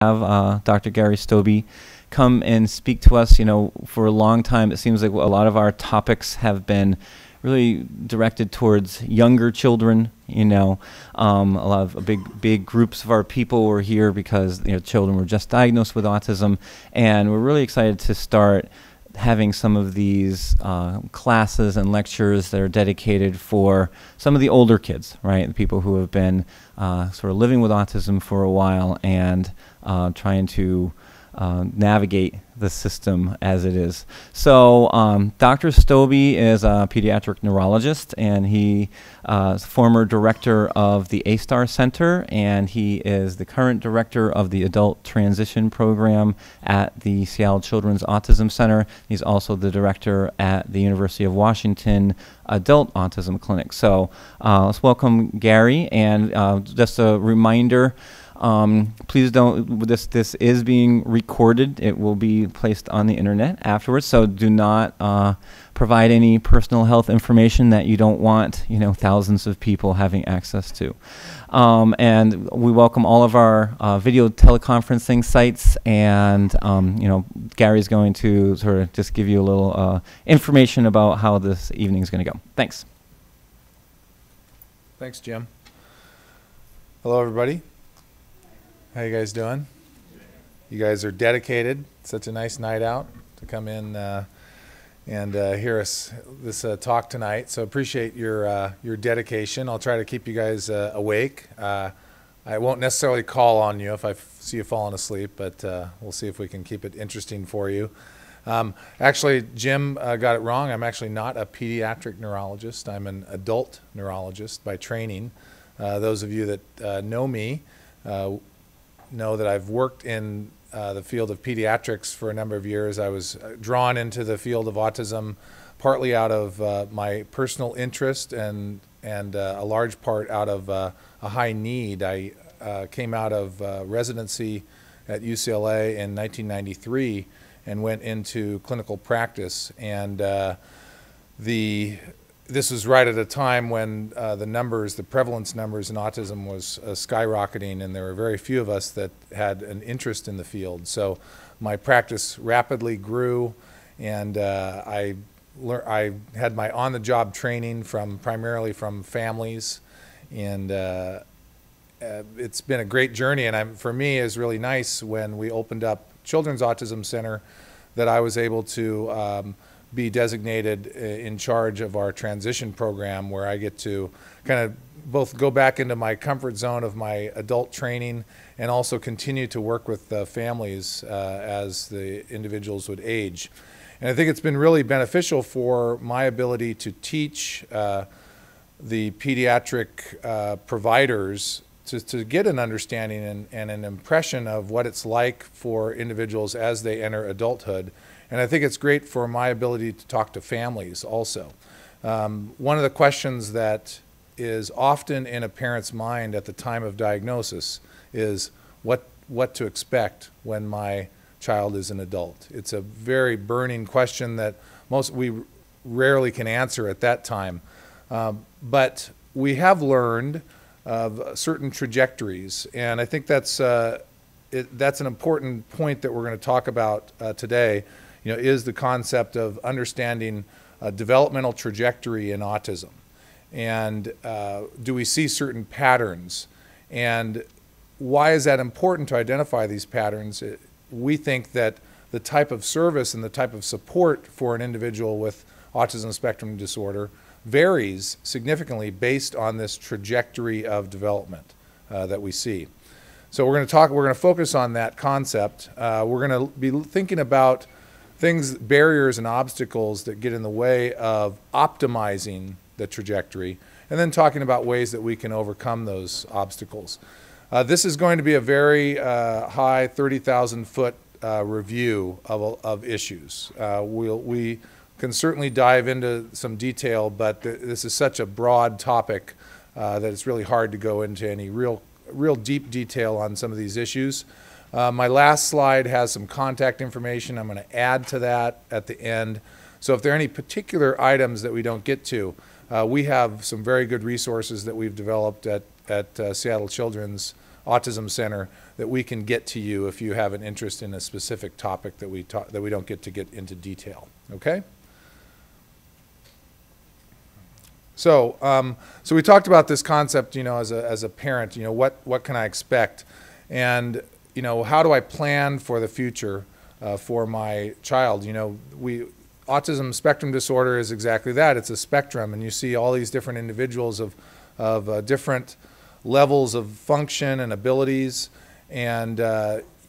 have Dr. Gary Stobbe come and speak to us. You know, for a long time, it seems like a lot of our topics have been really directed towards younger children. You know, a lot of big groups of our people were here because children were just diagnosed with autism, and we're really excited to start having some of these classes and lectures that are dedicated for some of the older kids, right? The people who have been sort of living with autism for a while and trying to navigate the system as it is. So Dr. Stobbe is a pediatric neurologist, and he is former director of the A-Star Center, and he is the current director of the Adult Transition Program at the Seattle Children's Autism Center. He's also the director at the University of Washington Adult Autism Clinic. So let's welcome Gary, and just a reminder, please don't, this is being recorded. It will be placed on the internet afterwards, so do not provide any personal health information that you don't want, thousands of people having access to. And we welcome all of our video teleconferencing sites, and Gary's going to sort of just give you a little information about how this evening is going to go. Thanks. Thanks, Jim. Hello, everybody. How you guys doing? You guys are dedicated. Such a nice night out to come in and hear us this talk tonight. So appreciate your dedication. I'll try to keep you guys awake. I won't necessarily call on you if I see you falling asleep, but we'll see if we can keep it interesting for you. Actually, Jim got it wrong. I'm actually not a pediatric neurologist. I'm an adult neurologist by training. Those of you that know me know that I've worked in the field of pediatrics for a number of years. I was drawn into the field of autism partly out of my personal interest and a large part out of a high need. I came out of residency at UCLA in 1993 and went into clinical practice, and this was right at a time when the prevalence numbers in autism was skyrocketing, and there were very few of us that had an interest in the field. So my practice rapidly grew, and I had my on-the-job training primarily from families, and it's been a great journey. And for me, it's really nice when we opened up Children's Autism Center that I was able to be designated in charge of our transition program, where I get to kind of both go back into my comfort zone of my adult training and also continue to work with families as the individuals would age. And I think it's been really beneficial for my ability to teach the pediatric providers to get an understanding and an impression of what it's like for individuals as they enter adulthood. And I think it's great for my ability to talk to families also. One of the questions that is often in a parent's mind at the time of diagnosis is what to expect when my child is an adult. It's a very burning question that we rarely can answer at that time. But we have learned of certain trajectories, and I think that's an important point that we're going to talk about today. Is the concept of understanding developmental trajectory in autism, and do we see certain patterns, and why is that important to identify these patterns? We think that the type of service and the type of support for an individual with autism spectrum disorder varies significantly based on this trajectory of development that we see. So we're going to focus on that concept. We're going to be thinking about barriers and obstacles that get in the way of optimizing the trajectory, and then talking about ways that we can overcome those obstacles. This is going to be a very high 30,000-foot review of issues. We can certainly dive into some detail, but this is such a broad topic that it's really hard to go into any real deep detail on some of these issues. My last slide has some contact information. I'm going to add to that at the end. So if there are any particular items that we don't get to, we have some very good resources that we've developed at Seattle Children's autism center that we can get to you if you have an interest in a specific topic that we don't get into detail. Okay. So, so we talked about this concept, you know, as a parent, you know, what can I expect, and you know, how do I plan for the future for my child? You know, autism spectrum disorder is exactly that. It's a spectrum, and you see all these different individuals of different levels of function and abilities, and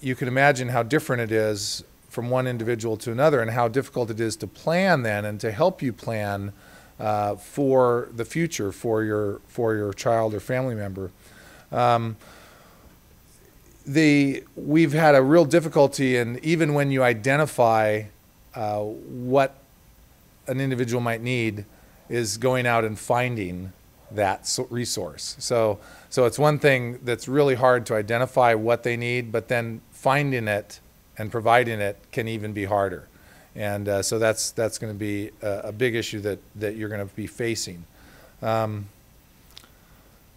you can imagine how different it is from one individual to another, and how difficult it is to plan then, and to help you plan for the future for your child or family member. We've had a real difficulty, and even when you identify what an individual might need, is going out and finding that resource. So it's one thing that's really hard to identify what they need, but then finding it and providing it can even be harder. And so that's going to be a big issue that you're going to be facing.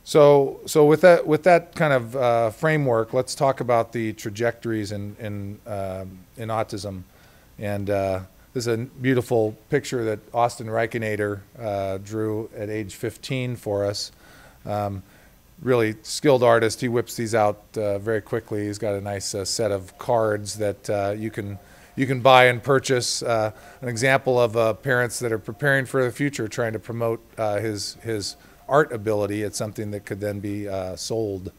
So with that kind of framework, let's talk about the trajectories in autism. And this is a beautiful picture that Austin Reicheneder drew at age 15 for us. Really skilled artist. He whips these out very quickly. He's got a nice set of cards that you can buy and purchase. An example of parents that are preparing for the future, trying to promote his art ability. It's something that could then be sold.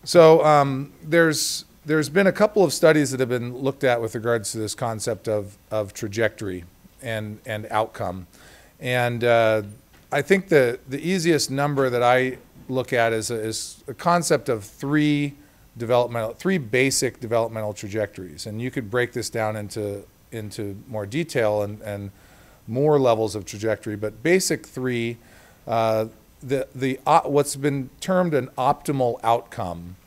So there's been a couple of studies that have been looked at with regards to this concept of trajectory and outcome. And I think the easiest number that I look at is a concept of three basic developmental trajectories. And you could break this down into more detail and more levels of trajectory, but basic three, what's been termed an optimal outcome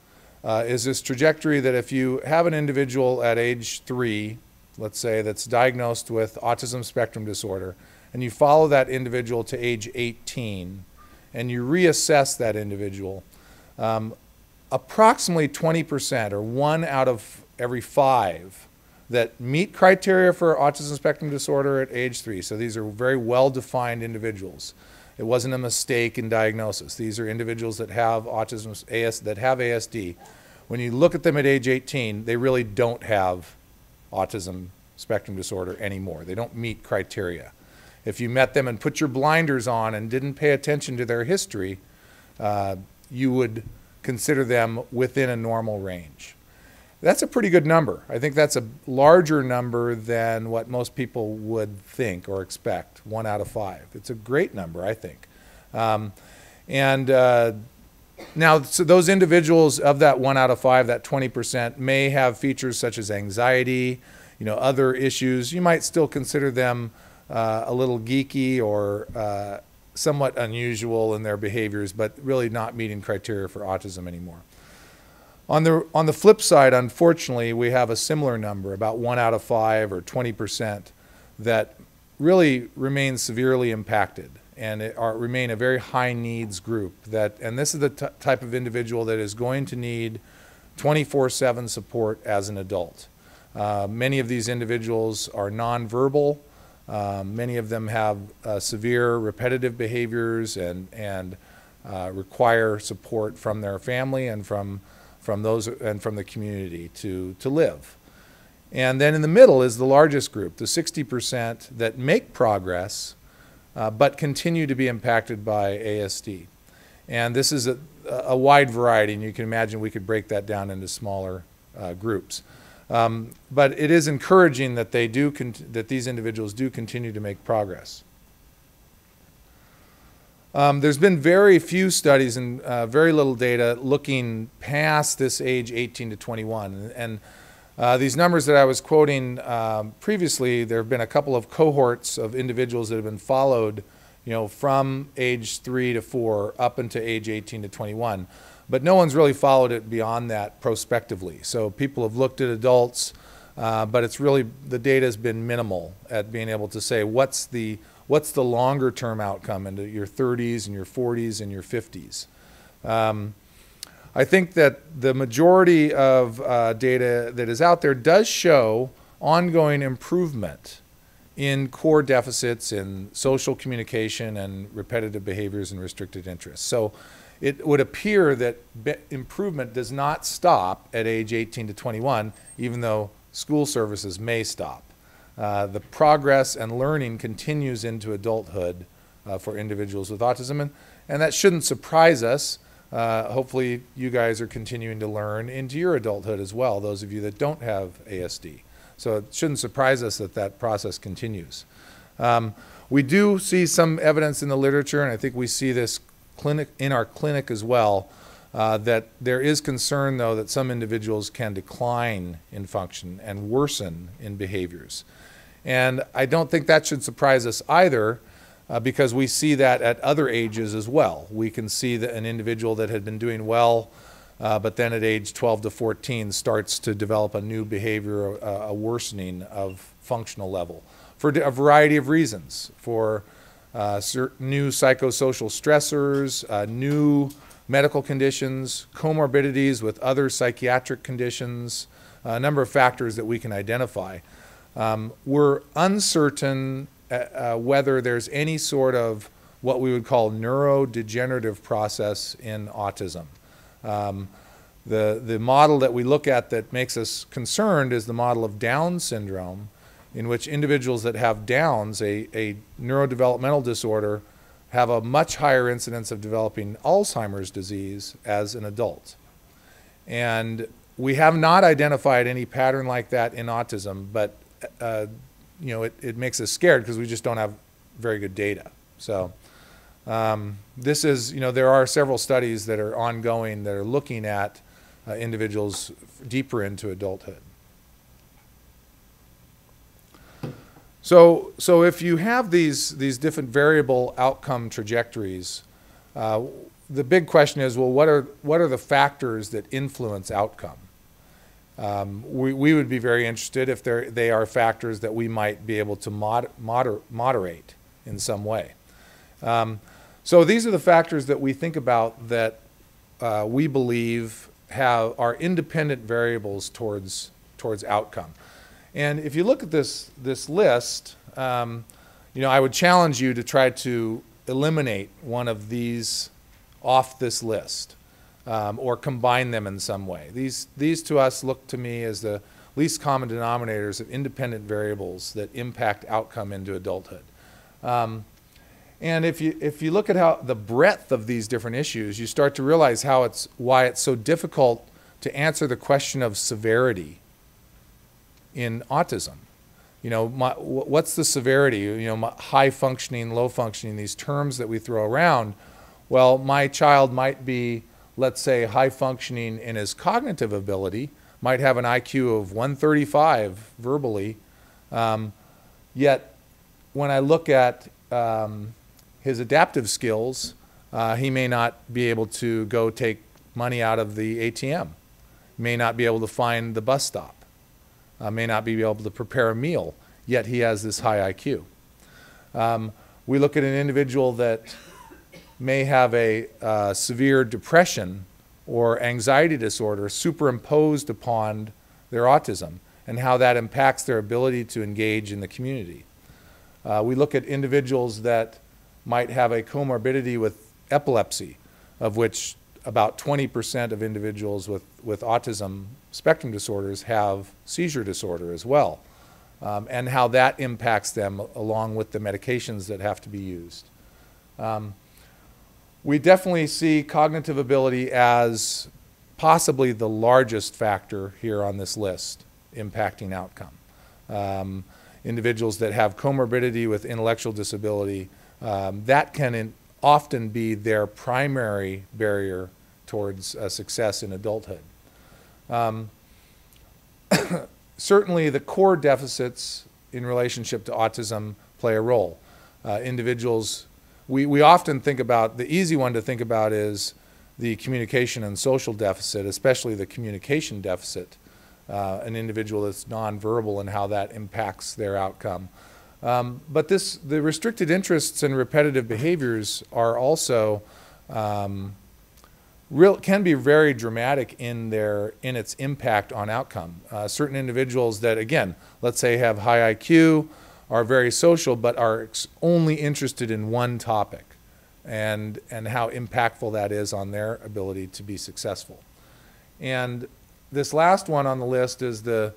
is this trajectory that if you have an individual at age 3, let's say, that's diagnosed with autism spectrum disorder, and you follow that individual to age 18, and you reassess that individual, approximately 20%, or 1 out of every 5, that meet criteria for autism spectrum disorder at age 3. So these are very well-defined individuals. It wasn't a mistake in diagnosis. These are individuals that have autism, that have ASD. When you look at them at age 18, they really don't have autism spectrum disorder anymore. They don't meet criteria. If you met them and put your blinders on and didn't pay attention to their history, you would consider them within a normal range. That's a pretty good number. I think that's a larger number than what most people would think or expect, 1 out of 5. It's a great number, I think. Now, so those individuals of that 1 out of 5, that 20%, may have features such as anxiety, you know, other issues. You might still consider them a little geeky or somewhat unusual in their behaviors, but really not meeting criteria for autism anymore. On the flip side, unfortunately, we have a similar number, about 1 out of 5 or 20%, that really remain severely impacted and remain a very high needs group. And this is the type of individual that is going to need 24/7 support as an adult. Many of these individuals are nonverbal. Many of them have severe repetitive behaviors and require support from their family and from the community to live. And then in the middle is the largest group, the 60% that make progress but continue to be impacted by ASD. And this is a wide variety, and you can imagine we could break that down into smaller groups. But it is encouraging that that these individuals do continue to make progress. There's been very few studies and very little data looking past this age 18 to 21. And these numbers that I was quoting previously, there have been a couple of cohorts of individuals that have been followed, you know, from age 3 to 4 up into age 18 to 21. But no one's really followed it beyond that prospectively. So people have looked at adults, but it's really, the data has been minimal at being able to say what's the longer term outcome into your 30s and your 40s and your 50s. I think that the majority of data that is out there does show ongoing improvement in core deficits in social communication and repetitive behaviors and restricted interests. So it would appear that improvement does not stop at age 18 to 21, even though school services may stop. The progress and learning continues into adulthood for individuals with autism, and that shouldn't surprise us. Hopefully you guys are continuing to learn into your adulthood as well, those of you that don't have ASD. So it shouldn't surprise us that that process continues. We do see some evidence in the literature, and I think we see this in our clinic as well, that there is concern, though, that some individuals can decline in function and worsen in behaviors. And I don't think that should surprise us either, because we see that at other ages as well. We can see that an individual that had been doing well, but then at age 12 to 14 starts to develop a new behavior, a worsening of functional level for a variety of reasons, for certain new psychosocial stressors, new medical conditions, comorbidities with other psychiatric conditions, a number of factors that we can identify. We're uncertain whether there's any sort of what we would call neurodegenerative process in autism. The model that we look at that makes us concerned is the model of Down syndrome, in which individuals that have Downs, a neurodevelopmental disorder, have a much higher incidence of developing Alzheimer's disease as an adult. And we have not identified any pattern like that in autism, but you know, it makes us scared because we just don't have very good data. So this is, you know, there are several studies that are ongoing that are looking at individuals deeper into adulthood. So if you have these different variable outcome trajectories, the big question is, well, what are the factors that influence outcome? We would be very interested if they are factors that we might be able to moderate in some way. So these are the factors that we think about that we believe are independent variables towards outcome. And if you look at this list, you know, I would challenge you to try to eliminate one of these off this list, or combine them in some way. These to us look to me as the least common denominators of independent variables that impact outcome into adulthood. And if you look at how the breadth of these different issues, you start to realize why it's so difficult to answer the question of severity in autism. You know, what's the severity? You know, high functioning, low functioning, these terms that we throw around. Well, my child might be, let's say, high functioning in his cognitive ability, might have an IQ of 135 verbally, yet when I look at his adaptive skills, he may not be able to go take money out of the ATM, may not be able to find the bus stop, may not be able to prepare a meal, yet he has this high IQ. We look at an individual that may have a severe depression or anxiety disorder superimposed upon their autism and how that impacts their ability to engage in the community. We look at individuals that might have a comorbidity with epilepsy, of which about 20% of individuals with autism spectrum disorders have seizure disorder as well, and how that impacts them along with the medications that have to be used. We definitely see cognitive ability as possibly the largest factor here on this list impacting outcome. Individuals that have comorbidity with intellectual disability, that can often be their primary barrier towards success in adulthood. Certainly the core deficits in relationship to autism play a role. Individuals, we often think about, the easy one to think about is the communication and social deficit, especially the communication deficit, an individual that's nonverbal and how that impacts their outcome. But the restricted interests and repetitive behaviors are also can be very dramatic in its impact on outcome. Certain individuals that, again, let's say have high IQ, are very social, but are only interested in one topic, and how impactful that is on their ability to be successful. And this last one on the list is the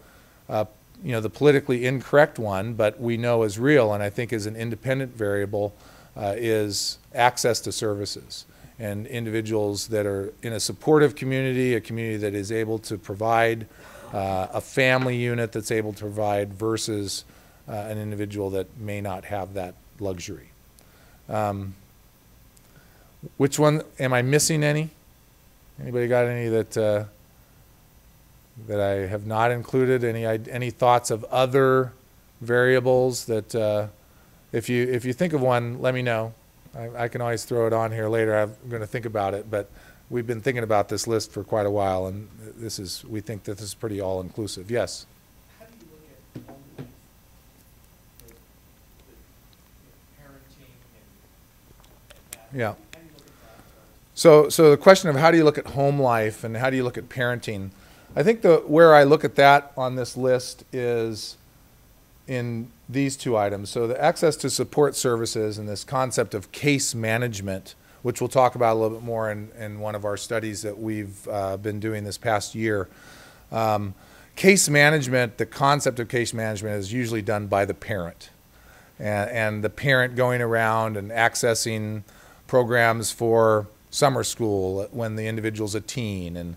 politically incorrect one, but we know is real, and I think is an independent variable, is access to services. And individuals that are in a supportive community, a community that is able to provide, a family unit that's able to provide, versus an individual that may not have that luxury. Which one, am I missing any? Anybody got any that I have not included? Any thoughts of other variables that, if you think of one, let me know. I can always throw it on here later. I'm going to think about it, but we've been thinking about this list for quite a while, and we think that this is pretty all-inclusive. Yes? How do you look at home life, the parenting and that? Yeah. How do you look at that? So the question of how do you look at home life and how do you look at parenting, I think where I look at that on this list is in these two items. So the access to support services and this concept of case management, which we'll talk about a little bit more in one of our studies that we've been doing this past year. Case management, the concept of case management is usually done by the parent. And the parent going around and accessing programs for summer school when the individual's a teen, and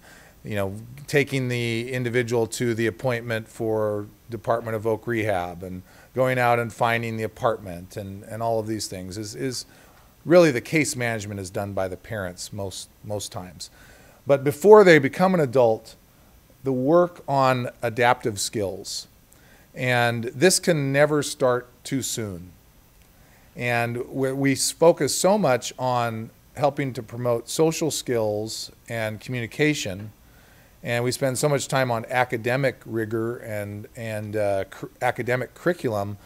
taking the individual to the appointment for Department of Voc Rehab, and going out and finding the apartment, and all of these things is really the case management is done by the parents most times. But before they become an adult, the work on adaptive skills, and this can never start too soon. And we focus so much on helping to promote social skills and communication, and we spend so much time on academic rigor and academic curriculum.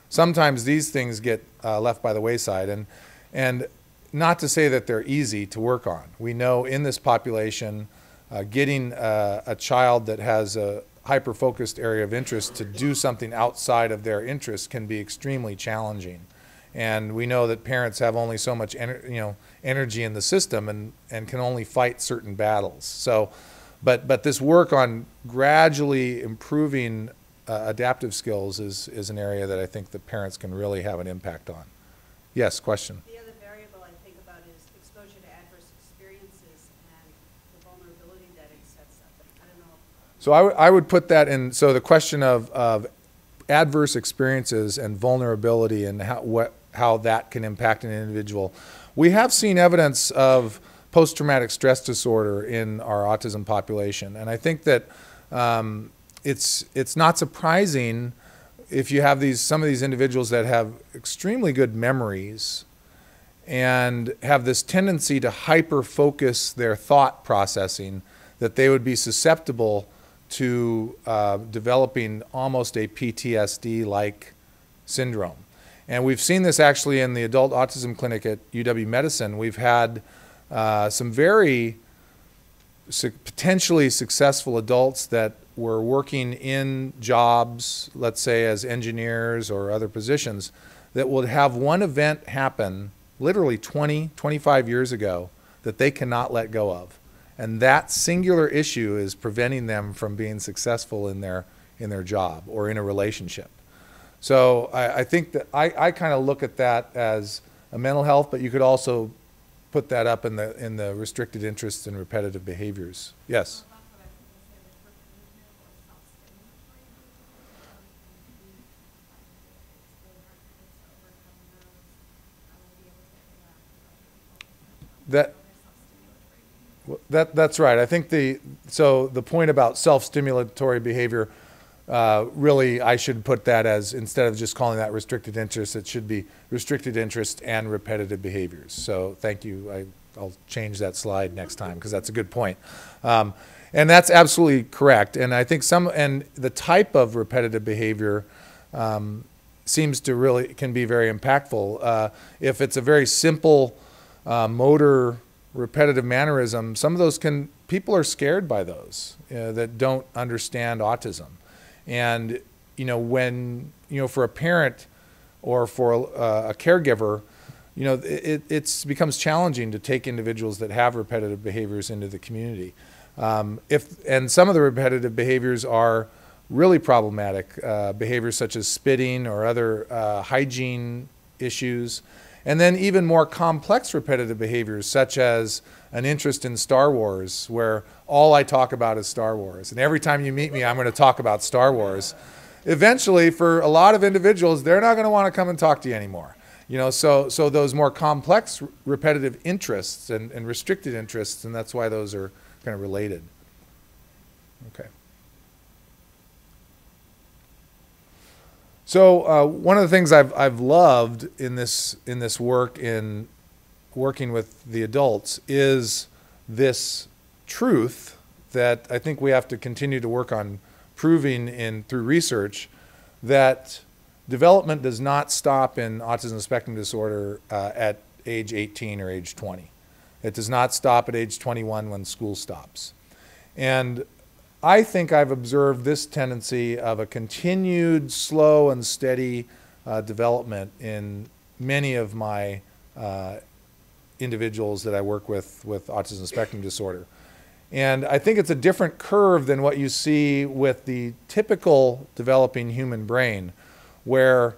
Sometimes these things get left by the wayside, and not to say that they're easy to work on. We know in this population, getting a child that has a hyper-focused area of interest to do something outside of their interest can be extremely challenging. And we know that parents have only so much energy in the system, and can only fight certain battles. So, but this work on gradually improving adaptive skills is an area that I think that parents can really have an impact on. Yes, question? The other variable I think about is exposure to adverse experiences and the vulnerability that it sets up. I don't know. So I would put that in, so the question of adverse experiences and vulnerability, and how that can impact an individual. We have seen evidence of post-traumatic stress disorder in our autism population, and I think that it's not surprising if you have some of these individuals that have extremely good memories and have this tendency to hyper-focus their thought processing, that they would be susceptible to developing almost a PTSD-like syndrome. And we've seen this actually in the Adult Autism Clinic at UW-Medicine. We've had some very potentially successful adults that were working in jobs, let's say as engineers or other positions, that would have one event happen literally 20, 25 years ago that they cannot let go of. And that singular issue is preventing them from being successful in their job or in a relationship. So I think that I kind of look at that as a mental health, but you could also put that up in the restricted interests and repetitive behaviors. Yes? That's right. I think the point about self-stimulatory behavior, really I should put that as, instead of just calling that restricted interest, it should be restricted interest and repetitive behaviors. So thank you. I'll change that slide next time because that's a good point. And that's absolutely correct. And I think and the type of repetitive behavior seems to can be very impactful. If it's a very simple motor repetitive mannerism, some of those people are scared by those that don't understand autism. And, for a parent or for a caregiver, it becomes challenging to take individuals that have repetitive behaviors into the community. And some of the repetitive behaviors are really problematic, behaviors such as spitting or other hygiene issues. And then even more complex repetitive behaviors, such as an interest in Star Wars, where all I talk about is Star Wars. And every time you meet me, I'm going to talk about Star Wars. Eventually, for a lot of individuals, they're not going to want to come and talk to you anymore. So those more complex repetitive interests and restricted interests, and that's why those are kind of related. Okay. So one of the things I've loved in this work, in working with the adults, is this truth that I think we have to continue to work on proving through research, that development does not stop in autism spectrum disorder at age 18 or age 20. It does not stop at age 21 when school stops. And I think I've observed this tendency of a continued slow and steady development in many of my individuals that I work with autism spectrum disorder. And I think it's a different curve than what you see with the typical developing human brain, where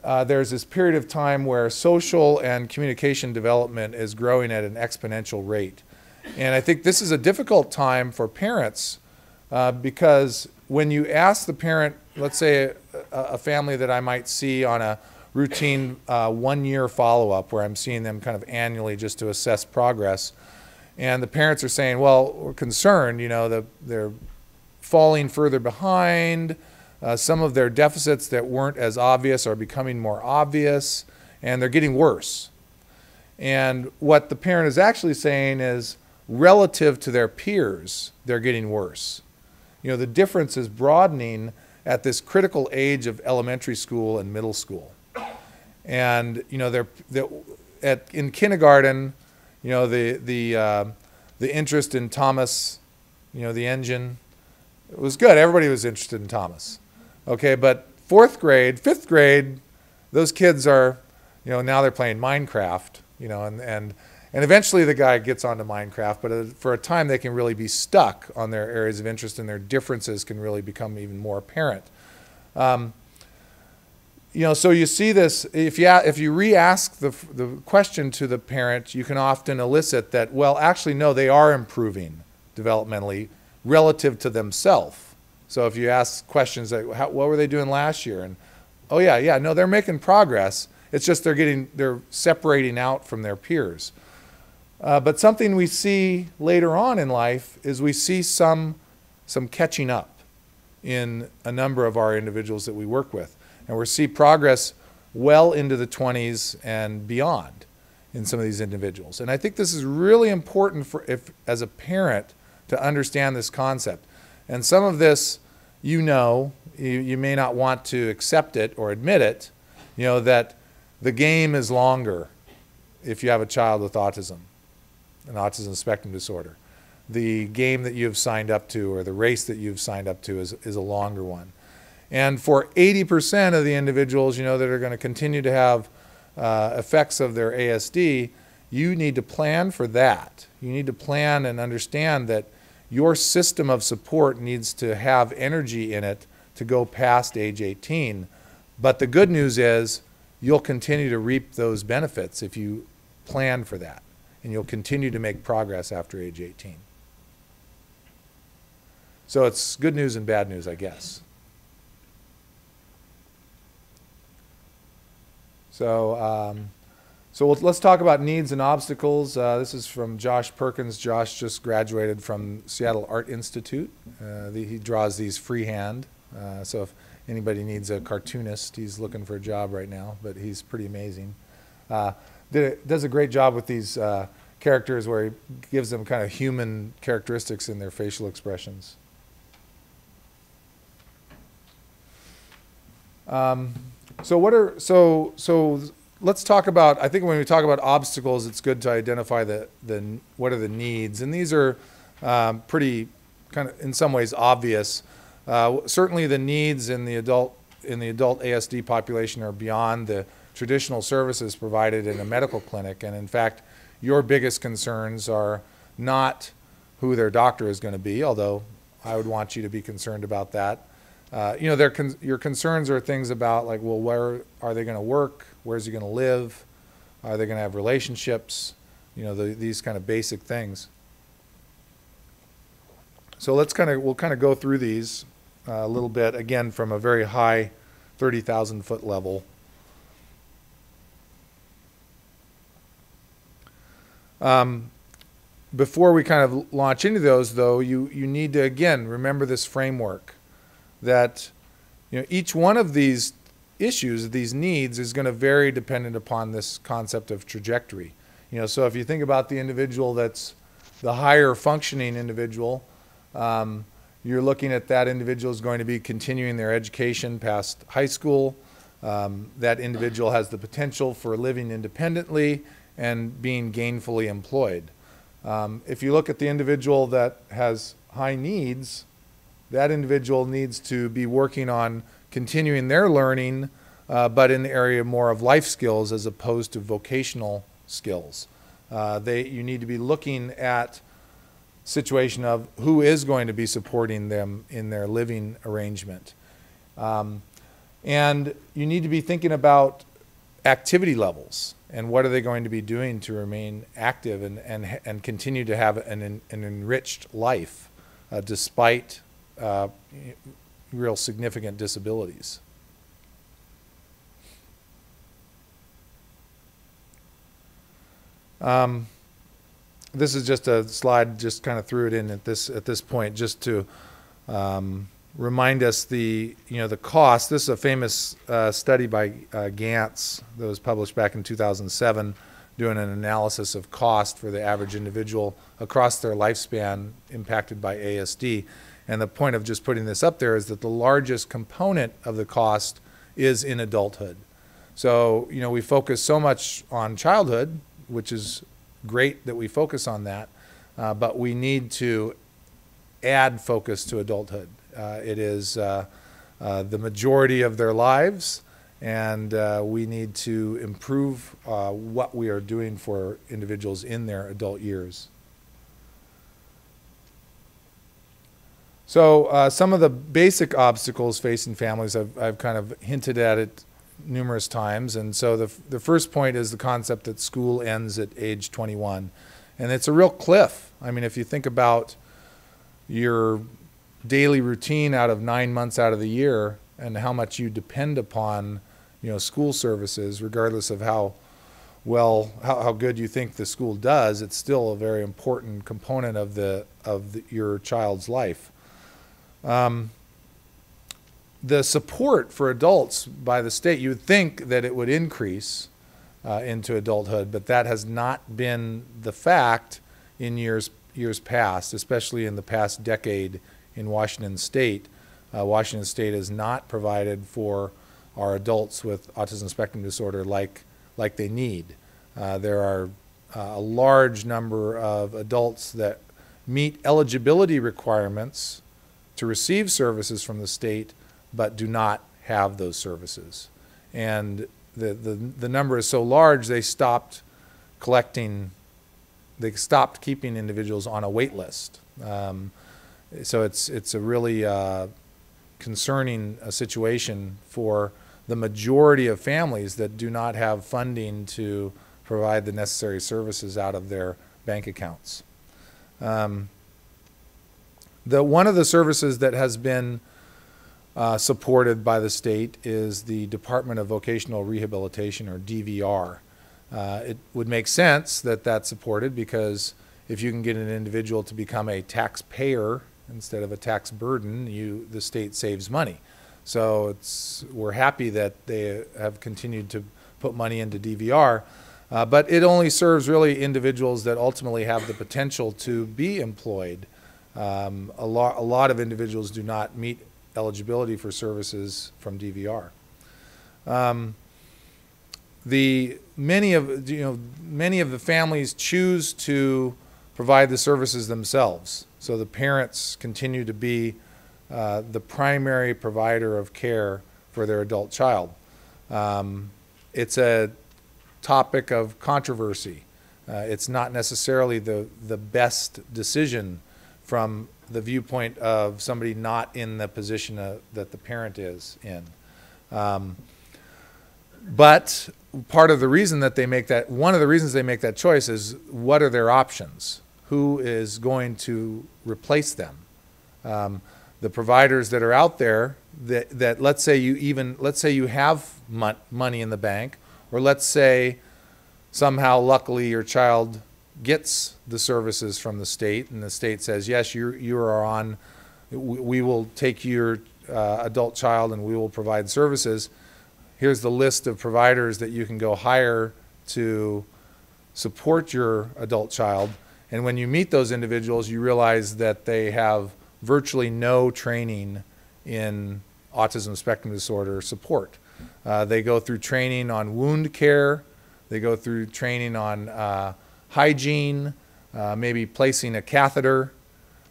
there's this period of time where social and communication development is growing at an exponential rate. And I think this is a difficult time for parents because when you ask the parent, let's say a family that I might see on a routine 1-year follow-up where I'm seeing them kind of annually just to assess progress, and the parents are saying, well, we're concerned, they're falling further behind, some of their deficits that weren't as obvious are becoming more obvious, and they're getting worse. And what the parent is actually saying is, relative to their peers, they're getting worse. The difference is broadening at this critical age of elementary school and middle school. And in kindergarten, the interest in Thomas, the engine, it was good. Everybody was interested in Thomas. Okay, but 4th grade, 5th grade, those kids are, now they're playing Minecraft, and eventually the guy gets onto Minecraft, but for a time they can really be stuck on their areas of interest, and their differences can really become even more apparent. So you see this, if you re-ask the question to the parent, you can often elicit that, well, actually, no, they are improving developmentally relative to themselves. So if you ask questions like, what were they doing last year? And, oh, yeah, no, they're making progress. It's just they're separating out from their peers. But something we see later on in life is we see some catching up in a number of our individuals that we work with. And we see progress well into the 20s and beyond in some of these individuals. And I think this is really important as a parent to understand this concept. And some of this, you may not want to accept it or admit it, that the game is longer if you have a child with autism, an autism spectrum disorder. The game that you've signed up to or the race that you've signed up to is a longer one. And for 80% of the individuals, that are going to continue to have effects of their ASD, you need to plan for that. You need to plan and understand that your system of support needs to have energy in it to go past age 18. But the good news is you'll continue to reap those benefits if you plan for that. And you'll continue to make progress after age 18. So it's good news and bad news, I guess. So let's talk about needs and obstacles. This is from Josh Perkins. Josh just graduated from Seattle Art Institute. He draws these freehand. So if anybody needs a cartoonist, he's looking for a job right now, but he's pretty amazing. Does a great job with these characters where he gives them kind of human characteristics in their facial expressions. So let's talk about, I think when we talk about obstacles, it's good to identify what are the needs. And these are pretty kind of, in some ways, obvious. Certainly the needs in the adult ASD population are beyond the traditional services provided in a medical clinic. And in fact, your biggest concerns are not who their doctor is going to be, although I would want you to be concerned about that. You know, your concerns are things about like, well, where are they going to work? Where's he going to live? Are they going to have relationships? You know, these kind of basic things. So we'll kind of go through these a little bit, again, from a very high 30,000 foot level. Before we kind of launch into those, though, you need to, again, remember this framework that, you know, each one of these issues, these needs, is going to vary dependent upon this concept of trajectory. You know, so if you think about the individual that's the higher functioning individual, you're looking at that individual is going to be continuing their education past high school. That individual has the potential for living independently and being gainfully employed. If you look at the individual that has high needs, that individual needs to be working on continuing their learning, but in the area more of life skills as opposed to vocational skills. You need to be looking at situation of who is going to be supporting them in their living arrangement. And you need to be thinking about activity levels and what are they going to be doing to remain active and continue to have an enriched life despite real significant disabilities. This is just a slide, just kind of threw it in at this point, just to remind us the cost. This is a famous study by Gantz that was published back in 2007, doing an analysis of cost for the average individual across their lifespan impacted by ASD. And the point of just putting this up there is that the largest component of the cost is in adulthood. So, you know, we focus so much on childhood, which is great that we focus on that, but we need to add focus to adulthood. It is the majority of their lives, and we need to improve what we are doing for individuals in their adult years. So some of the basic obstacles facing families, I've kind of hinted at it numerous times. And so the first point is the concept that school ends at age 21. And it's a real cliff. I mean, if you think about your daily routine out of 9 months out of the year and how much you depend upon, you know, school services, regardless of how good you think the school does, it's still a very important component of your child's life. The support for adults by the state, you would think that it would increase into adulthood, but that has not been the fact in years past, especially in the past decade in Washington State. Washington State has not provided for our adults with autism spectrum disorder like they need. There are a large number of adults that meet eligibility requirements to receive services from the state, but do not have those services. And the number is so large, they stopped keeping individuals on a wait list. So it's a really concerning situation for the majority of families that do not have funding to provide the necessary services out of their bank accounts. One of the services that has been supported by the state is the Department of Vocational Rehabilitation, or DVR. It would make sense that that's supported because if you can get an individual to become a taxpayer instead of a tax burden, the state saves money. So we're happy that they have continued to put money into DVR, but it only serves really individuals that ultimately have the potential to be employed. A lot of individuals do not meet eligibility for services from DVR. many of the families choose to provide the services themselves. So the parents continue to be the primary provider of care for their adult child. It's a topic of controversy. It's not necessarily the best decision from the viewpoint of somebody not in the position that the parent is in. But part of the reason that they make that, one of the reasons they make that choice is, what are their options? Who is going to replace them? The providers that are out there that let's say you have money in the bank, or let's say somehow luckily your child gets the services from the state, and the state says, yes, you are on, we will take your adult child and we will provide services. Here's the list of providers that you can go hire to support your adult child. And when you meet those individuals, you realize that they have virtually no training in autism spectrum disorder support. They go through training on wound care. They go through training on hygiene, maybe placing a catheter.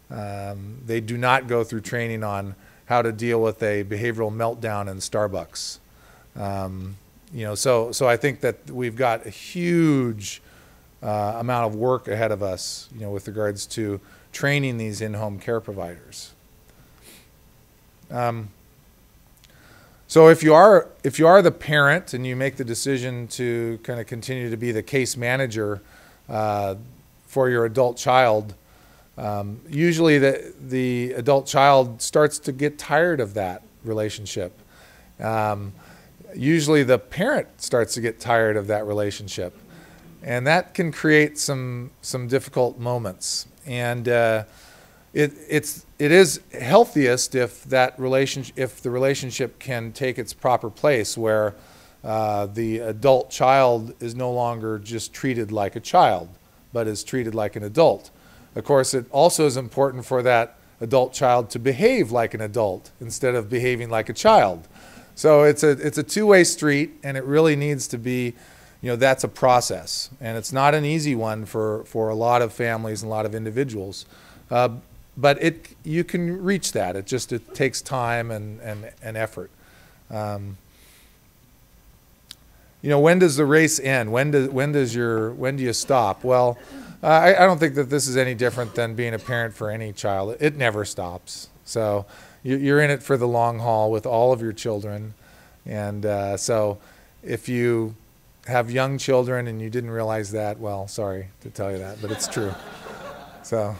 They do not go through training on how to deal with a behavioral meltdown in Starbucks. So I think that we've got a huge amount of work ahead of us, with regards to training these in-home care providers. So if you are the parent and you make the decision to kind of continue to be the case manager for your adult child, usually the adult child starts to get tired of that relationship. Usually the parent starts to get tired of that relationship, and that can create some difficult moments. And it is healthiest if the relationship can take its proper place, where the adult child is no longer just treated like a child, but is treated like an adult. Of course, it also is important for that adult child to behave like an adult instead of behaving like a child. So it's a two-way street, and it really needs to be, that's a process. And it's not an easy one for a lot of families and a lot of individuals. But you can reach that. It takes time and effort. When does the race end? When do you stop? Well, I don't think that this is any different than being a parent for any child. It never stops. So you're in it for the long haul with all of your children. And so if you have young children and you didn't realize that, well, sorry to tell you that, but it's true. So,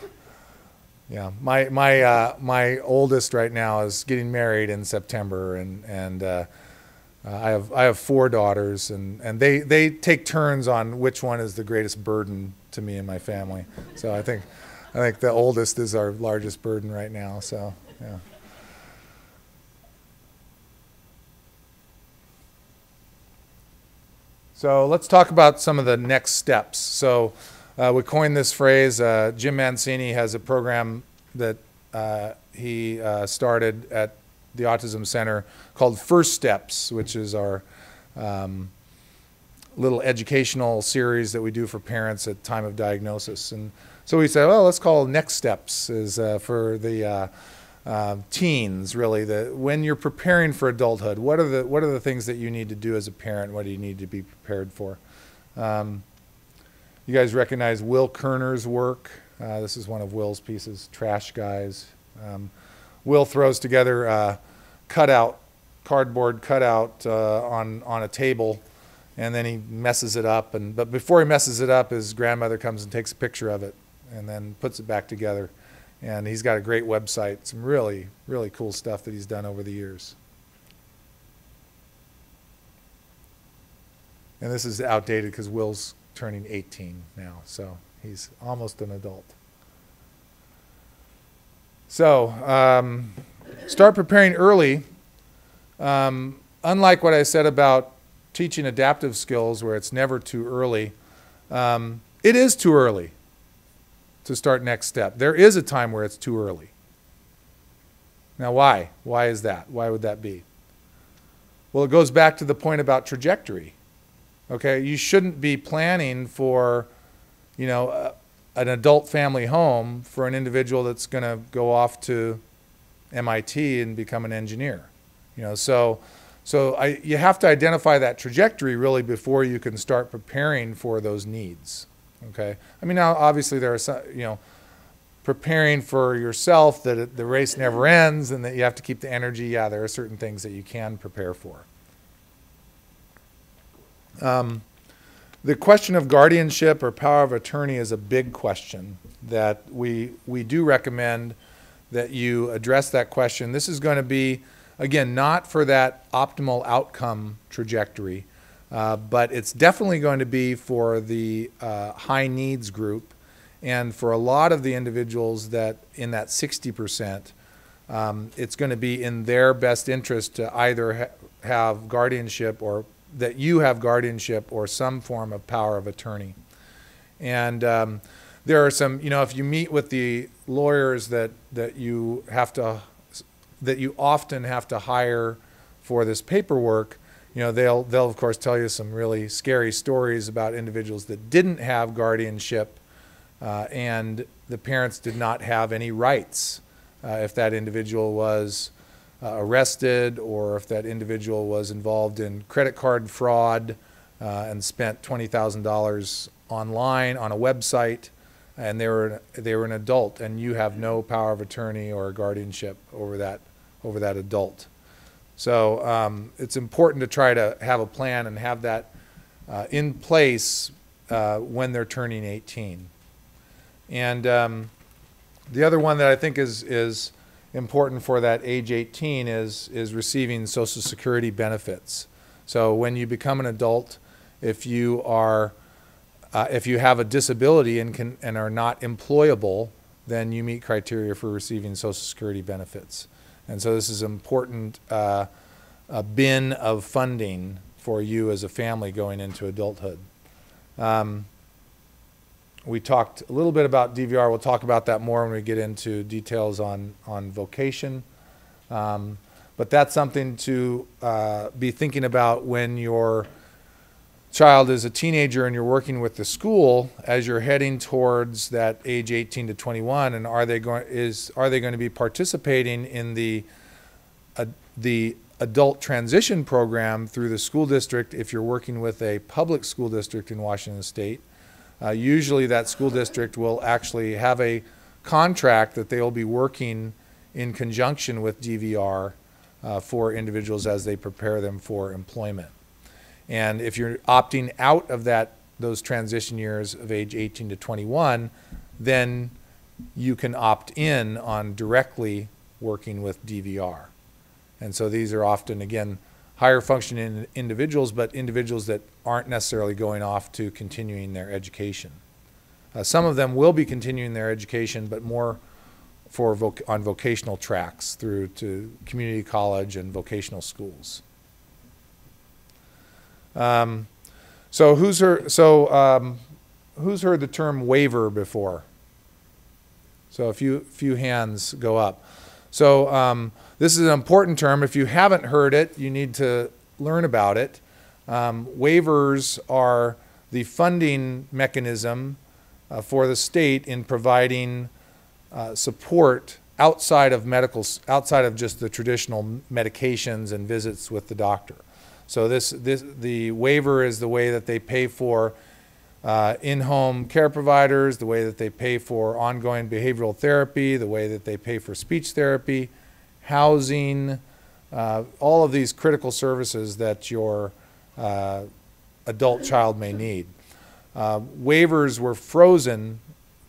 yeah, my oldest right now is getting married in September, and I have 4 daughters, and they take turns on which one is the greatest burden to me and my family. So I think the oldest is our largest burden right now. So yeah. So let's talk about some of the next steps. So we coined this phrase. Jim Mancini has a program that he started at the Autism Center called First Steps, which is our little educational series that we do for parents at time of diagnosis. And so we said, well, let's call Next Steps is for the teens, really. When you're preparing for adulthood, what are the things that you need to do as a parent? What do you need to be prepared for? You guys recognize Will Kerner's work. This is one of Will's pieces, Trash Guys. Will throws together cardboard cutout on a table, and then he messes it up. But before he messes it up, his grandmother comes and takes a picture of it and then puts it back together. And he's got a great website, some really, really cool stuff that he's done over the years. And this is outdated because Will's turning 18 now, so he's almost an adult. So start preparing early. Unlike what I said about teaching adaptive skills, where it's never too early, it is too early to start Next Step. There is a time where it's too early. Now why? Why is that? Why would that be? Well, it goes back to the point about trajectory. Okay, you shouldn't be planning for, you know, an adult family home for an individual that's going to go off to MIT and become an engineer. You know, so you have to identify that trajectory really before you can start preparing for those needs. Okay, I mean, now obviously there are some, you know, preparing for yourself that the race never ends and that you have to keep the energy. Yeah, there are certain things that you can prepare for. The question of guardianship or power of attorney is a big question that we do recommend that you address that question. This is going to be, again, not for that optimal outcome trajectory, but it's definitely going to be for the high needs group and for a lot of the individuals that in that 60%, it's going to be in their best interest to either have guardianship or that you have guardianship or some form of power of attorney. And there are some, you know, if you meet with the lawyers that you often have to hire for this paperwork, you know, they'll of course tell you some really scary stories about individuals that didn't have guardianship and the parents did not have any rights if that individual was arrested or if that individual was involved in credit card fraud and spent $20,000 online on a website and they were an adult and you have no power of attorney or guardianship over that adult. So it's important to try to have a plan and have that in place when they're turning 18. And the other one that I think is important for that age 18 is receiving Social Security benefits. So when you become an adult, if you have a disability and are not employable, then you meet criteria for receiving Social Security benefits. And so this is an important bin of funding for you as a family going into adulthood. We talked a little bit about DVR. We'll talk about that more when we get into details on vocation. But that's something to be thinking about when your child is a teenager and you're working with the school as you're heading towards that age 18 to 21. And are they going to be participating in the Adult Transition Program through the school district if you're working with a public school district in Washington State? Usually that school district will actually have a contract that they will be working in conjunction with DVR for individuals as they prepare them for employment. And if you're opting out of those transition years of age 18 to 21, then you can opt in on directly working with DVR. And so these are often, again, higher functioning individuals, but individuals that aren't necessarily going off to continuing their education. Some of them will be continuing their education, but more on vocational tracks through to community college and vocational schools. So who's heard the term waiver before? So a few hands go up. So this is an important term. If you haven't heard it, you need to learn about it. Waivers are the funding mechanism for the state in providing support outside of just the traditional medications and visits with the doctor. So the waiver is the way that they pay for in-home care providers, the way that they pay for ongoing behavioral therapy, the way that they pay for speech therapy, housing, all of these critical services that your adult child may need. Waivers were frozen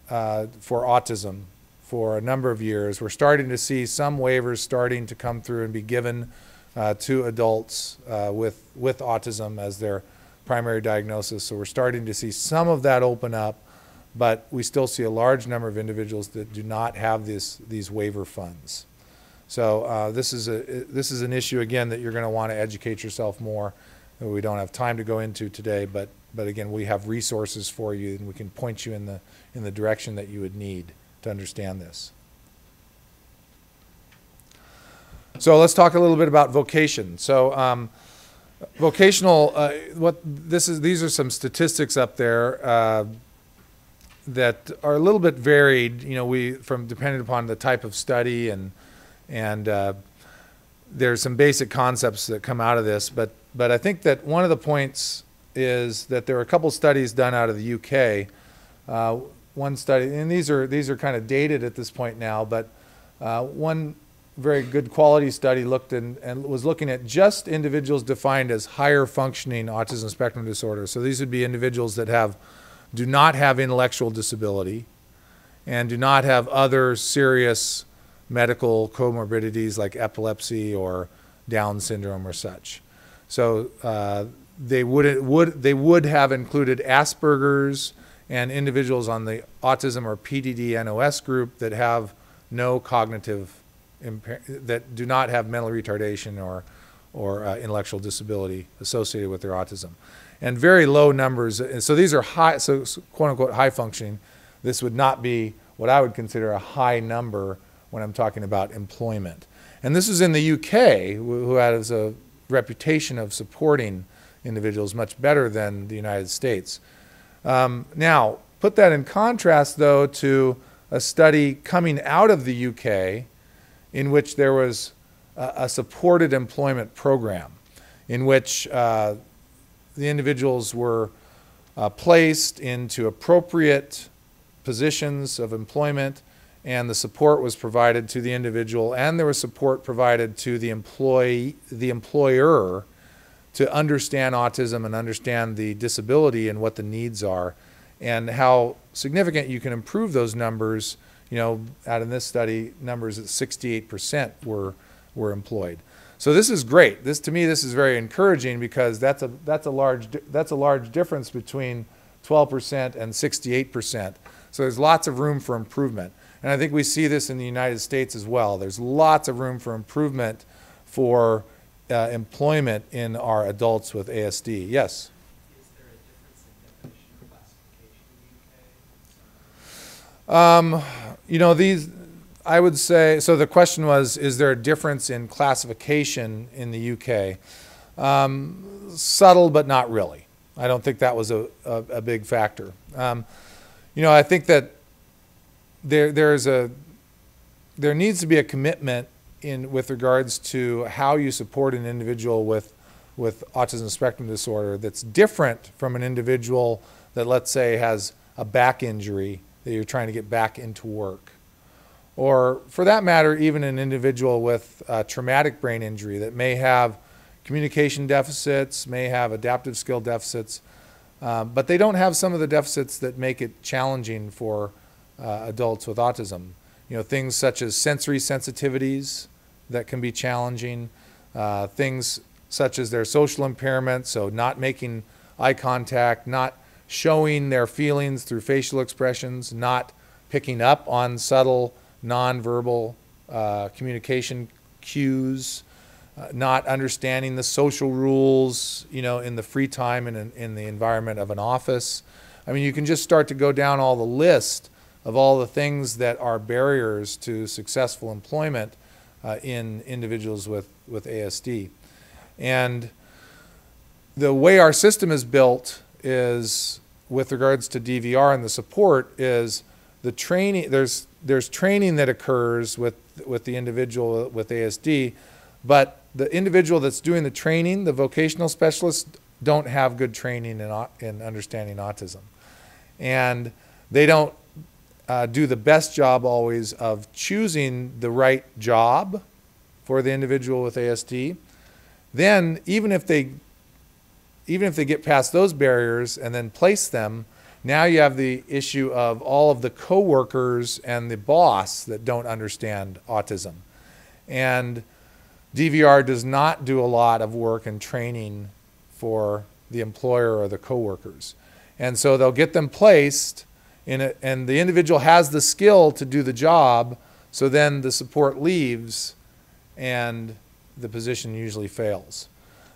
for autism for a number of years. We're starting to see some waivers starting to come through and be given to adults with autism as their primary diagnosis. So we're starting to see some of that open up, but we still see a large number of individuals that do not have these waiver funds. So this is an issue, again, that you're going to want to educate yourself more. We don't have time to go into today, but again, we have resources for you, and we can point you in the direction that you would need to understand this. So let's talk a little bit about vocation. So Vocational, these are some statistics up there that are a little bit varied. You know, depending upon the type of study, and there's some basic concepts that come out of this. But I think that one of the points is that there are a couple studies done out of the UK. One study, and these are kind of dated at this point now, but one very good quality study looked and was looking at just individuals defined as higher functioning autism spectrum disorder. So these would be individuals that do not have intellectual disability and do not have other serious medical comorbidities like epilepsy or Down syndrome or such. So they would have included Asperger's and individuals on the autism or PDD-NOS group that have no cognitive that do not have mental retardation or intellectual disability associated with their autism, and very low numbers. So these are high, so quote unquote high functioning. This would not be what I would consider a high number when I'm talking about employment. And this is in the UK, who has a reputation of supporting individuals much better than the United States. Now, put that in contrast, though, to a study coming out of the UK in which there was a supported employment program in which the individuals were placed into appropriate positions of employment, and the support was provided to the individual, and there was support provided to the employer to understand autism and understand the disability and what the needs are, and how significant you can improve those numbers. You know, out in this study, numbers at 68% were employed. So this is great. To me, this is very encouraging, because that's a large difference between 12% and 68%. So there's lots of room for improvement, and I think we see this in the United States as well. There's lots of room for improvement for employment in our adults with ASD. Yes. Is there a difference in definition or classification in the UK? You know, I would say, so the question was, is there a difference in classification in the UK? Subtle, but not really. I don't think that was a big factor. You know, I think that there needs to be a commitment with regards to how you support an individual with autism spectrum disorder that's different from an individual that, let's say, has a back injury that you're trying to get back into work. Or, for that matter, even an individual with a traumatic brain injury that may have communication deficits, may have adaptive skill deficits, but they don't have some of the deficits that make it challenging for adults with autism. You know, things such as sensory sensitivities that can be challenging, things such as their social impairment, so not making eye contact, not showing their feelings through facial expressions, not picking up on subtle nonverbal communication cues, not understanding the social rules, you know, in the free time and in the environment of an office. I mean, you can just start to go down all the list of all the things that are barriers to successful employment in individuals with ASD. And the way our system is built is, with regards to DVR and the support, is the training. There's training that occurs with the individual with ASD, but the individual that's doing the training, the vocational specialists, don't have good training in understanding autism, and they don't do the best job always of choosing the right job for the individual with ASD. Then, even if they get past those barriers and then place them, now you have the issue of all of the coworkers and the boss that don't understand autism. And DVR does not do a lot of work and training for the employer or the coworkers. And so they'll get them placed in it, and the individual has the skill to do the job, so then the support leaves and the position usually fails.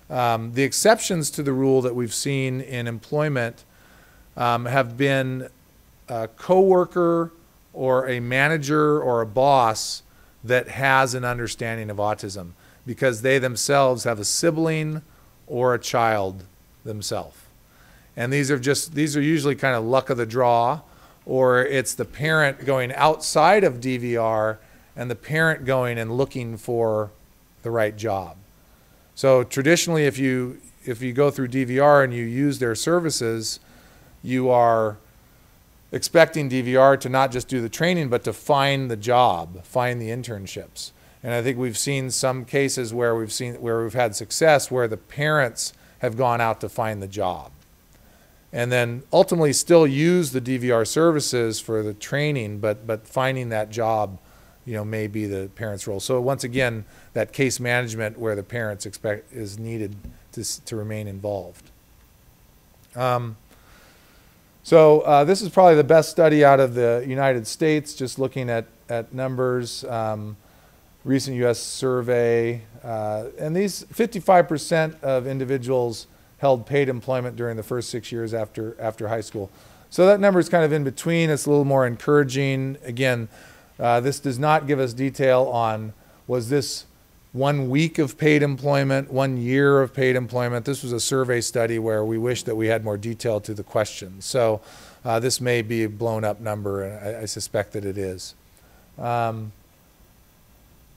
The exceptions to the rule that we've seen in employment have been a coworker or a manager or a boss that has an understanding of autism, because they themselves have a sibling or a child themselves. And these are usually kind of luck of the draw, or it's the parent going outside of DVR and the parent going and looking for the right job. So traditionally, if you go through DVR and you use their services, you are expecting DVR to not just do the training, but to find the job, find the internships. And I think we've seen some cases where we've had success where the parents have gone out to find the job. And then ultimately still use the DVR services for the training, but finding that job, may be the parent's role. So once again, that case management where the parents expect is needed to remain involved. So this is probably the best study out of the United States, just looking at numbers, recent U.S. survey. And these 55% of individuals held paid employment during the first 6 years after high school. So that number is kind of in between. It's a little more encouraging. Again, this does not give us detail on was this 1 week of paid employment, 1 year of paid employment. This was a survey study where we wish that we had more detail to the question. So this may be a blown up number, and I suspect that it is.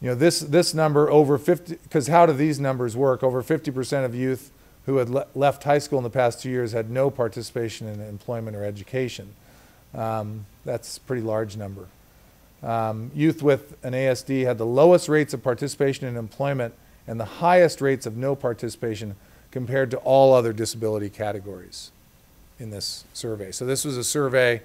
This number over 50, because how do these numbers work? Over 50% of youth who had left high school in the past 2 years had no participation in employment or education. That's a pretty large number. Youth with an ASD had the lowest rates of participation in employment and the highest rates of no participation compared to all other disability categories in this survey. So this was a survey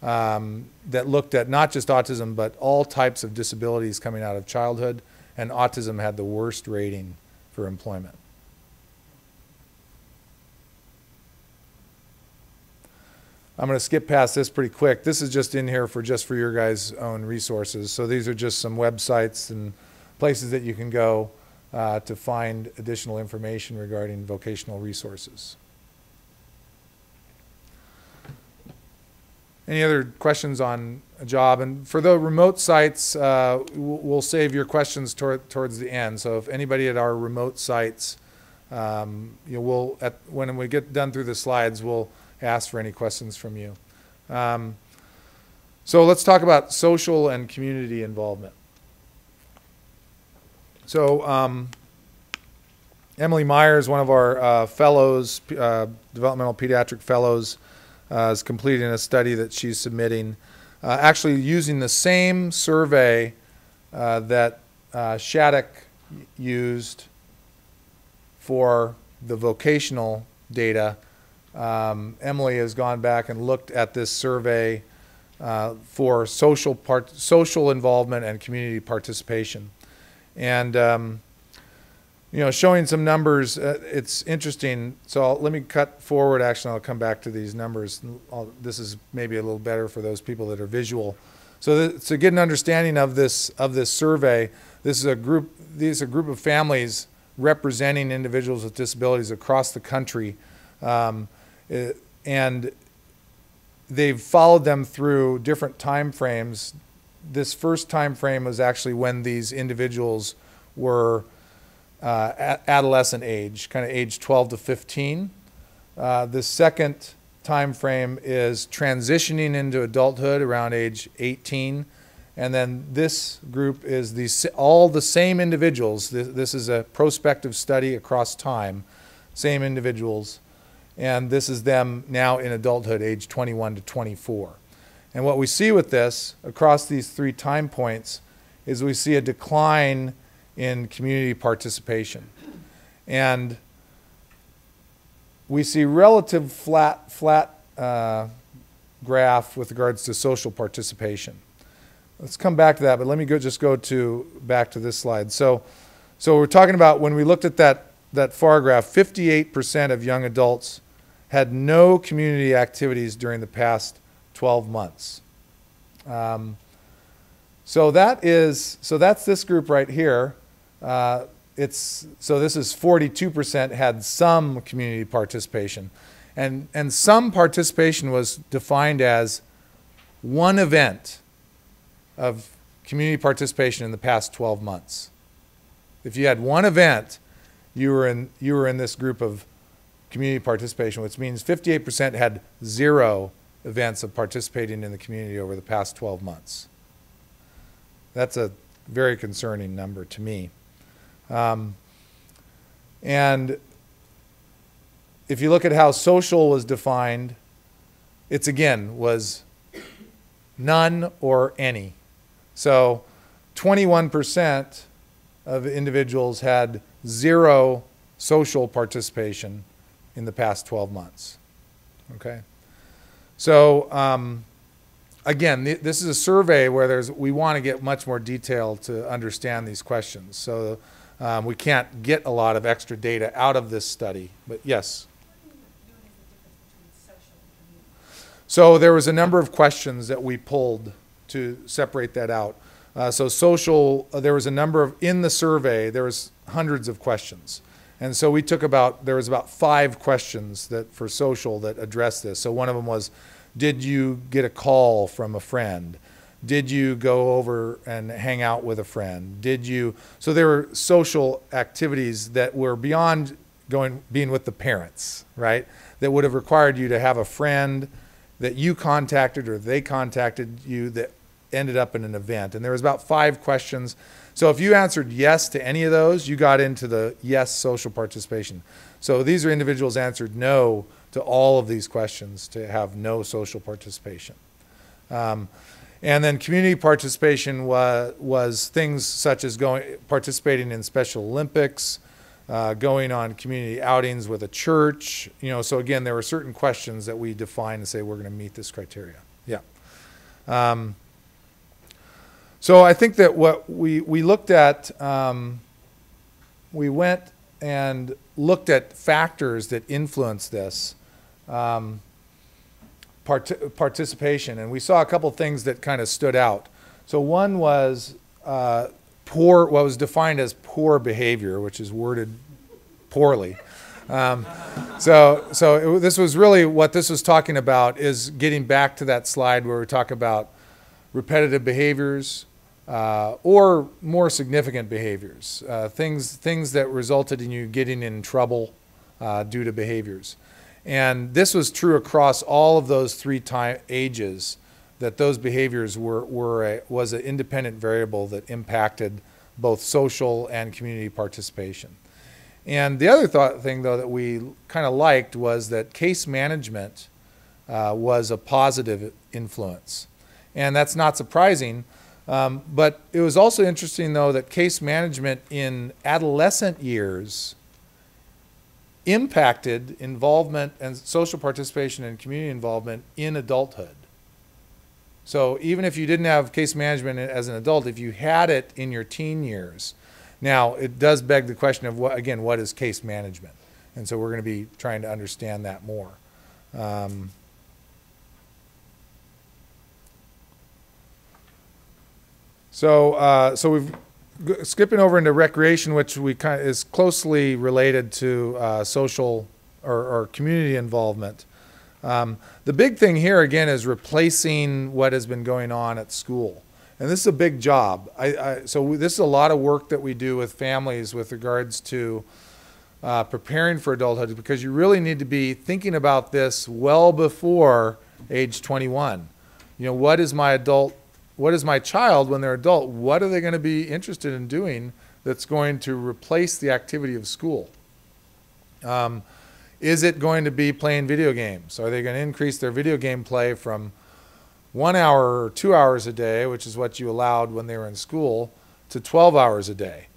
that looked at not just autism, but all types of disabilities coming out of childhood, and autism had the worst rating for employment. I'm going to skip past this pretty quick. This is just in here for your guys' own resources. So these are just some websites and places that you can go to find additional information regarding vocational resources. Any other questions on a job? And for the remote sites, we'll save your questions towards the end. So if anybody at our remote sites, when we get done through the slides, we'll ask for any questions from you. So let's talk about social and community involvement. So Emily Myers, one of our fellows, developmental pediatric fellows, is completing a study that she's submitting, actually using the same survey that Shattuck used for the vocational data. Emily has gone back and looked at this survey for social involvement and community participation. And showing some numbers, it's interesting. So let me cut forward. Actually, I'll come back to these numbers. This is maybe a little better for those people that are visual. So to get an understanding of this survey, these are a group of families representing individuals with disabilities across the country. And they've followed them through different time frames. This first time frame was actually when these individuals were adolescent age, kind of age 12 to 15. The second time frame is transitioning into adulthood around age 18. And then this group is all the same individuals. This is a prospective study across time, same individuals. And this is them now in adulthood, age 21 to 24. And what we see with this across these 3 time points is we see a decline in community participation. And we see relative flat graph with regards to social participation. Let's come back to that, but let me just go back to this slide. So we're talking about when we looked at that far graph, 58% of young adults had no community activities during the past 12 months. So that's this group right here. So this is 42% had some community participation. And some participation was defined as one event of community participation in the past 12 months. If you had one event, you were in this group of community participation, which means 58% had 0 events of participating in the community over the past 12 months. That's a very concerning number to me. And if you look at how social was defined, it's again was none or any. So 21% of individuals had 0 social participation in the past 12 months. Okay? So again, this is a survey where we want to get much more detail to understand these questions. So we can't get a lot of extra data out of this study. But yes? So there was a number of questions that we pulled to separate that out. So social, there was a number of, in the survey, there was hundreds of questions. And so we took there was about 5 questions that for social that addressed this. So one of them was, did you get a call from a friend? Did you go over and hang out with a friend? So there were social activities that were beyond being with the parents, right? That would have required you to have a friend that you contacted or they contacted you that ended up in an event. And there was about 5 questions. So if you answered yes to any of those, you got into the yes social participation. So these are individuals answered no to all of these questions to have no social participation. And then community participation was things such as participating in Special Olympics, going on community outings with a church. So again, there were certain questions that we defined and say we're going to meet this criteria. Yeah. So I think that what we looked at, we went and looked at factors that influence this participation, and we saw a couple things that kind of stood out. So one was what was defined as poor behavior, which is worded poorly. This was really what this was talking about, is getting back to that slide where we talk about repetitive behaviors or more significant behaviors, things that resulted in you getting in trouble due to behaviors. And this was true across all of those 3 ages, that those behaviors was an independent variable that impacted both social and community participation. And the other thing, though, that we kind of liked was that case management was a positive influence. And that's not surprising, but it was also interesting, though, that case management in adolescent years impacted involvement and social participation and community involvement in adulthood. So even if you didn't have case management as an adult, if you had it in your teen years, now it does beg the question of, what is case management? And so we're going to be trying to understand that more. So we've skipping over into recreation, which is closely related to social or community involvement. The big thing here, again, is replacing what has been going on at school. And this is a big job. So this is a lot of work that we do with families with regards to preparing for adulthood, because you really need to be thinking about this well before age 21. What is my child when they're adult? What are they going to be interested in doing that's going to replace the activity of school? Is it going to be playing video games? Are they going to increase their video game play from 1 hour or 2 hours a day, which is what you allowed when they were in school, to 12 hours a day?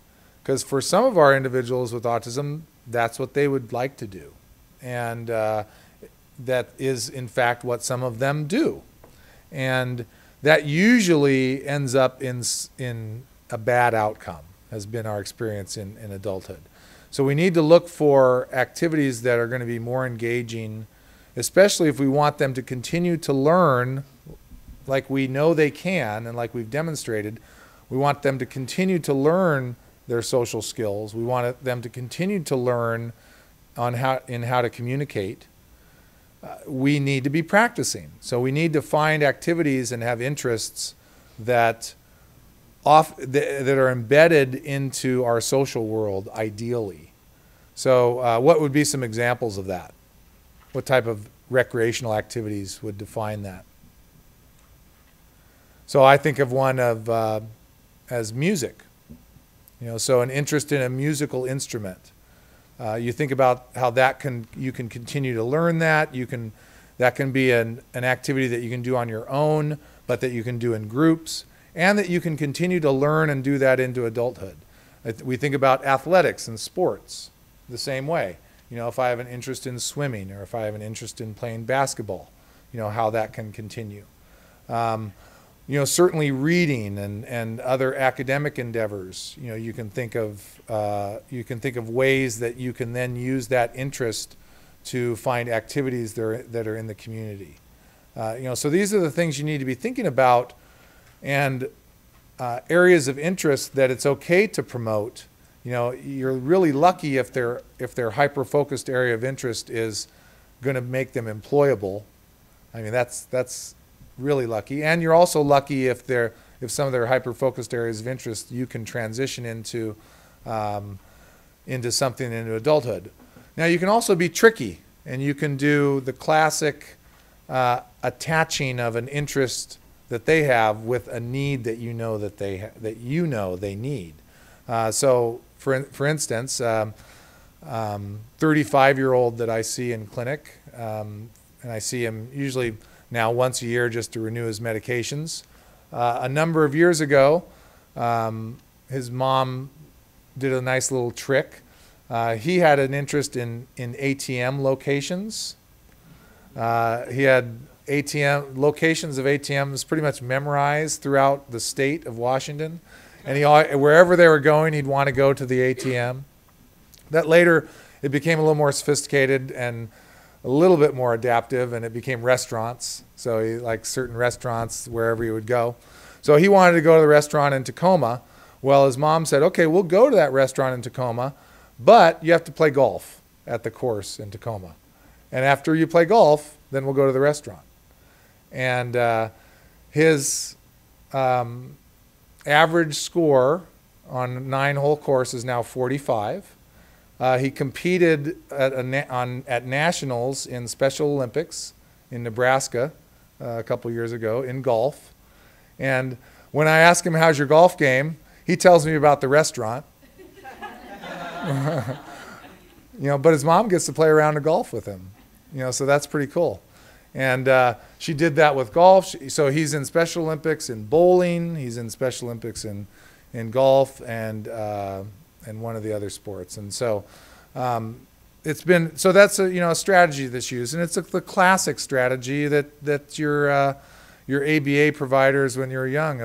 Because for some of our individuals with autism, that's what they would like to do. And that is, in fact, what some of them do. And that usually ends up in a bad outcome, has been our experience in adulthood. So we need to look for activities that are going to be more engaging, especially if we want them to continue to learn like we know they can and like we've demonstrated. We want them to continue to learn their social skills. We want them to continue to learn on how to communicate. We need to be practicing. So we need to find activities and have interests that are embedded into our social world, ideally. So what would be some examples of that? What type of recreational activities would define that? So I think of one of as music. So an interest in a musical instrument. You think about how you can continue to learn that. That can be an activity that you can do on your own, but that you can do in groups, and that you can continue to learn and do that into adulthood. We think about athletics and sports the same way. If I have an interest in swimming, or if I have an interest in playing basketball, how that can continue. Certainly reading and other academic endeavors. You can think of ways that you can then use that interest to find activities that are in the community. So these are the things you need to be thinking about, and areas of interest that it's okay to promote. You're really lucky if their hyper-focused area of interest is going to make them employable. I mean, that's really lucky. And you're also lucky if some of their hyper-focused areas of interest you can transition into something into adulthood. Now, you can also be tricky, and you can do the classic attaching of an interest that they have with a need that they need. So, for instance, 35-year-old that I see in clinic, and I see him usually now once a year just to renew his medications. A number of years ago, his mom did a nice little trick. He had an interest in ATM locations. He had locations of ATMs pretty much memorized throughout the state of Washington. And wherever they were going, he'd want to go to the ATM. That later, it became a little more sophisticated and a little bit more adaptive, and it became restaurants. So he liked certain restaurants wherever he would go. So he wanted to go to the restaurant in Tacoma. Well, his mom said, okay, we'll go to that restaurant in Tacoma, but you have to play golf at the course in Tacoma. And after you play golf, then we'll go to the restaurant. And his average score on a 9-hole course is now 45. He competed at nationals in Special Olympics in Nebraska a couple years ago in golf. And when I ask him, how's your golf game, he tells me about the restaurant. But his mom gets to play around the golf with him. So that's pretty cool. And she did that with golf. So he's in Special Olympics in bowling. He's in Special Olympics in golf and one of the other sports. And so that's a strategy that's used, and it's the classic strategy that your ABA providers when you're young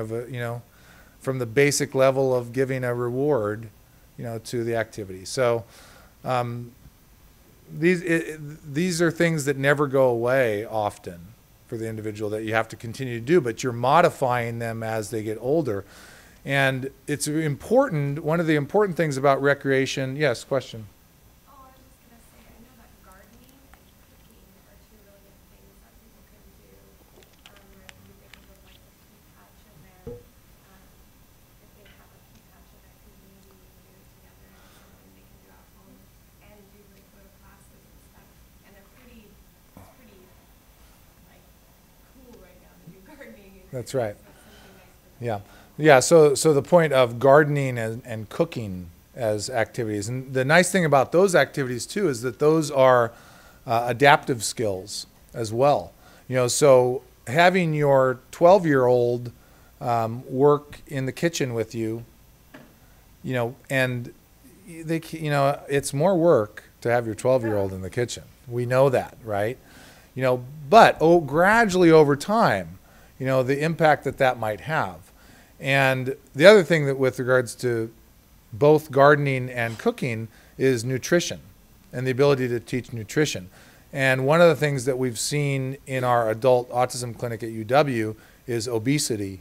from the basic level of giving a reward to the activity. So these are things that never go away often for the individual that you have to continue to do, but you're modifying them as they get older. And it's important, one of the important things about recreation, yes, question? Oh, I was just going to say, I know that gardening and cooking are two really good things that people can do. You think of like a pea patch in there. If they have a pea patch in their community, you can do it together, and it's something they can do at home and do like go to classes and stuff. And it's pretty like cool right now to do gardening. That's right. So it's something nice for them. Yeah. Yeah, so the point of gardening and cooking as activities, and the nice thing about those activities too is that those are adaptive skills as well. So having your 12-year-old work in the kitchen with you, and it's more work to have your 12-year-old in the kitchen. We know that, right? But gradually over time, the impact that might have. And the other thing that with regards to both gardening and cooking is nutrition and the ability to teach nutrition. And one of the things that we've seen in our adult autism clinic at UW is obesity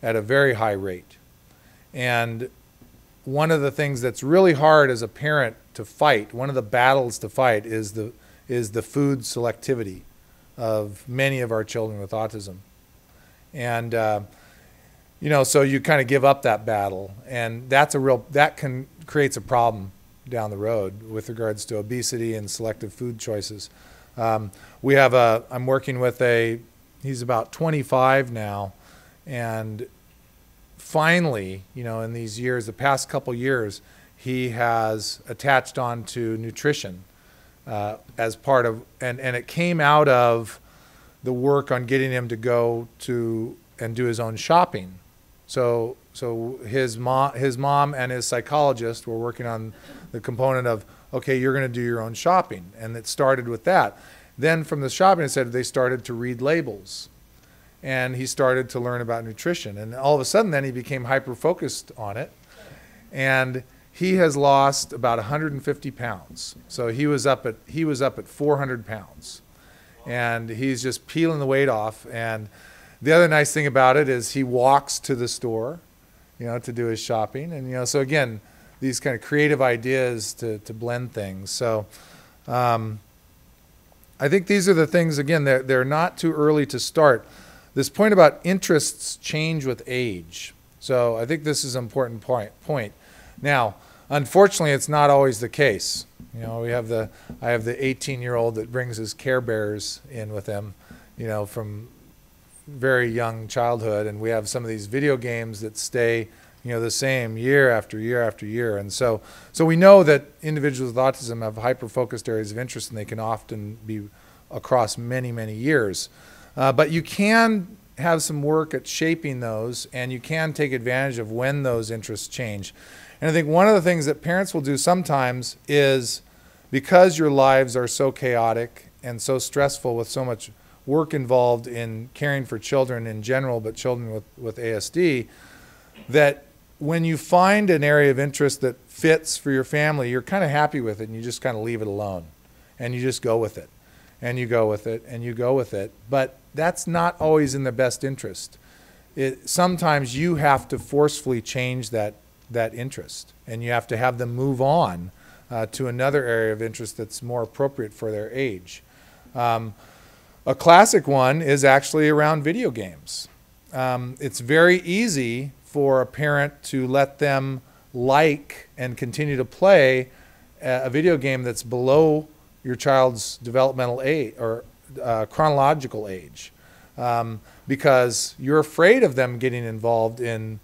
at a very high rate. And one of the things that's really hard as a parent to fight, one of the battles to fight is the food selectivity of many of our children with autism. And so you kind of give up that battle, and that creates a problem down the road with regards to obesity and selective food choices. I'm working with he's about 25 now, and finally, in these years, the past couple years, he has attached on to nutrition as part of, and it came out of the work on getting him to go to and do his own shopping. So his mom and his psychologist were working on the component of, okay, you're going to do your own shopping, and it started with that. Then from the shopping, it said they started to read labels, and he started to learn about nutrition, and all of a sudden, then he became hyper focused on it, and he has lost about 150 pounds. So he was up at 400 pounds, and he's just peeling the weight off. And the other nice thing about it is he walks to the store, to do his shopping. And, so again, these kind of creative ideas to blend things. So I think these are the things, again, they're not too early to start. This point about interests change with age. So I think this is an important point. Now, unfortunately, it's not always the case. I have the 18-year-old that brings his Care Bears in with him, from very young childhood, and we have some of these video games that stay, the same year after year after year. And so we know that individuals with autism have hyper-focused areas of interest, and they can often be across many, many years. But you can have some work at shaping those, and you can take advantage of when those interests change. And I think one of the things that parents will do sometimes is, because your lives are so chaotic and so stressful with so much work involved in caring for children in general, but children with ASD, that when you find an area of interest that fits for your family, you're kind of happy with it, and you just kind of leave it alone. And you just go with it. And you go with it, and you go with it. But that's not always in the best interest. Sometimes you have to forcefully change that interest, and you have to have them move on to another area of interest that's more appropriate for their age. A classic one is actually around video games. It's very easy for a parent to let them like and continue to play a video game that's below your child's developmental age or chronological age, because you're afraid of them getting involved in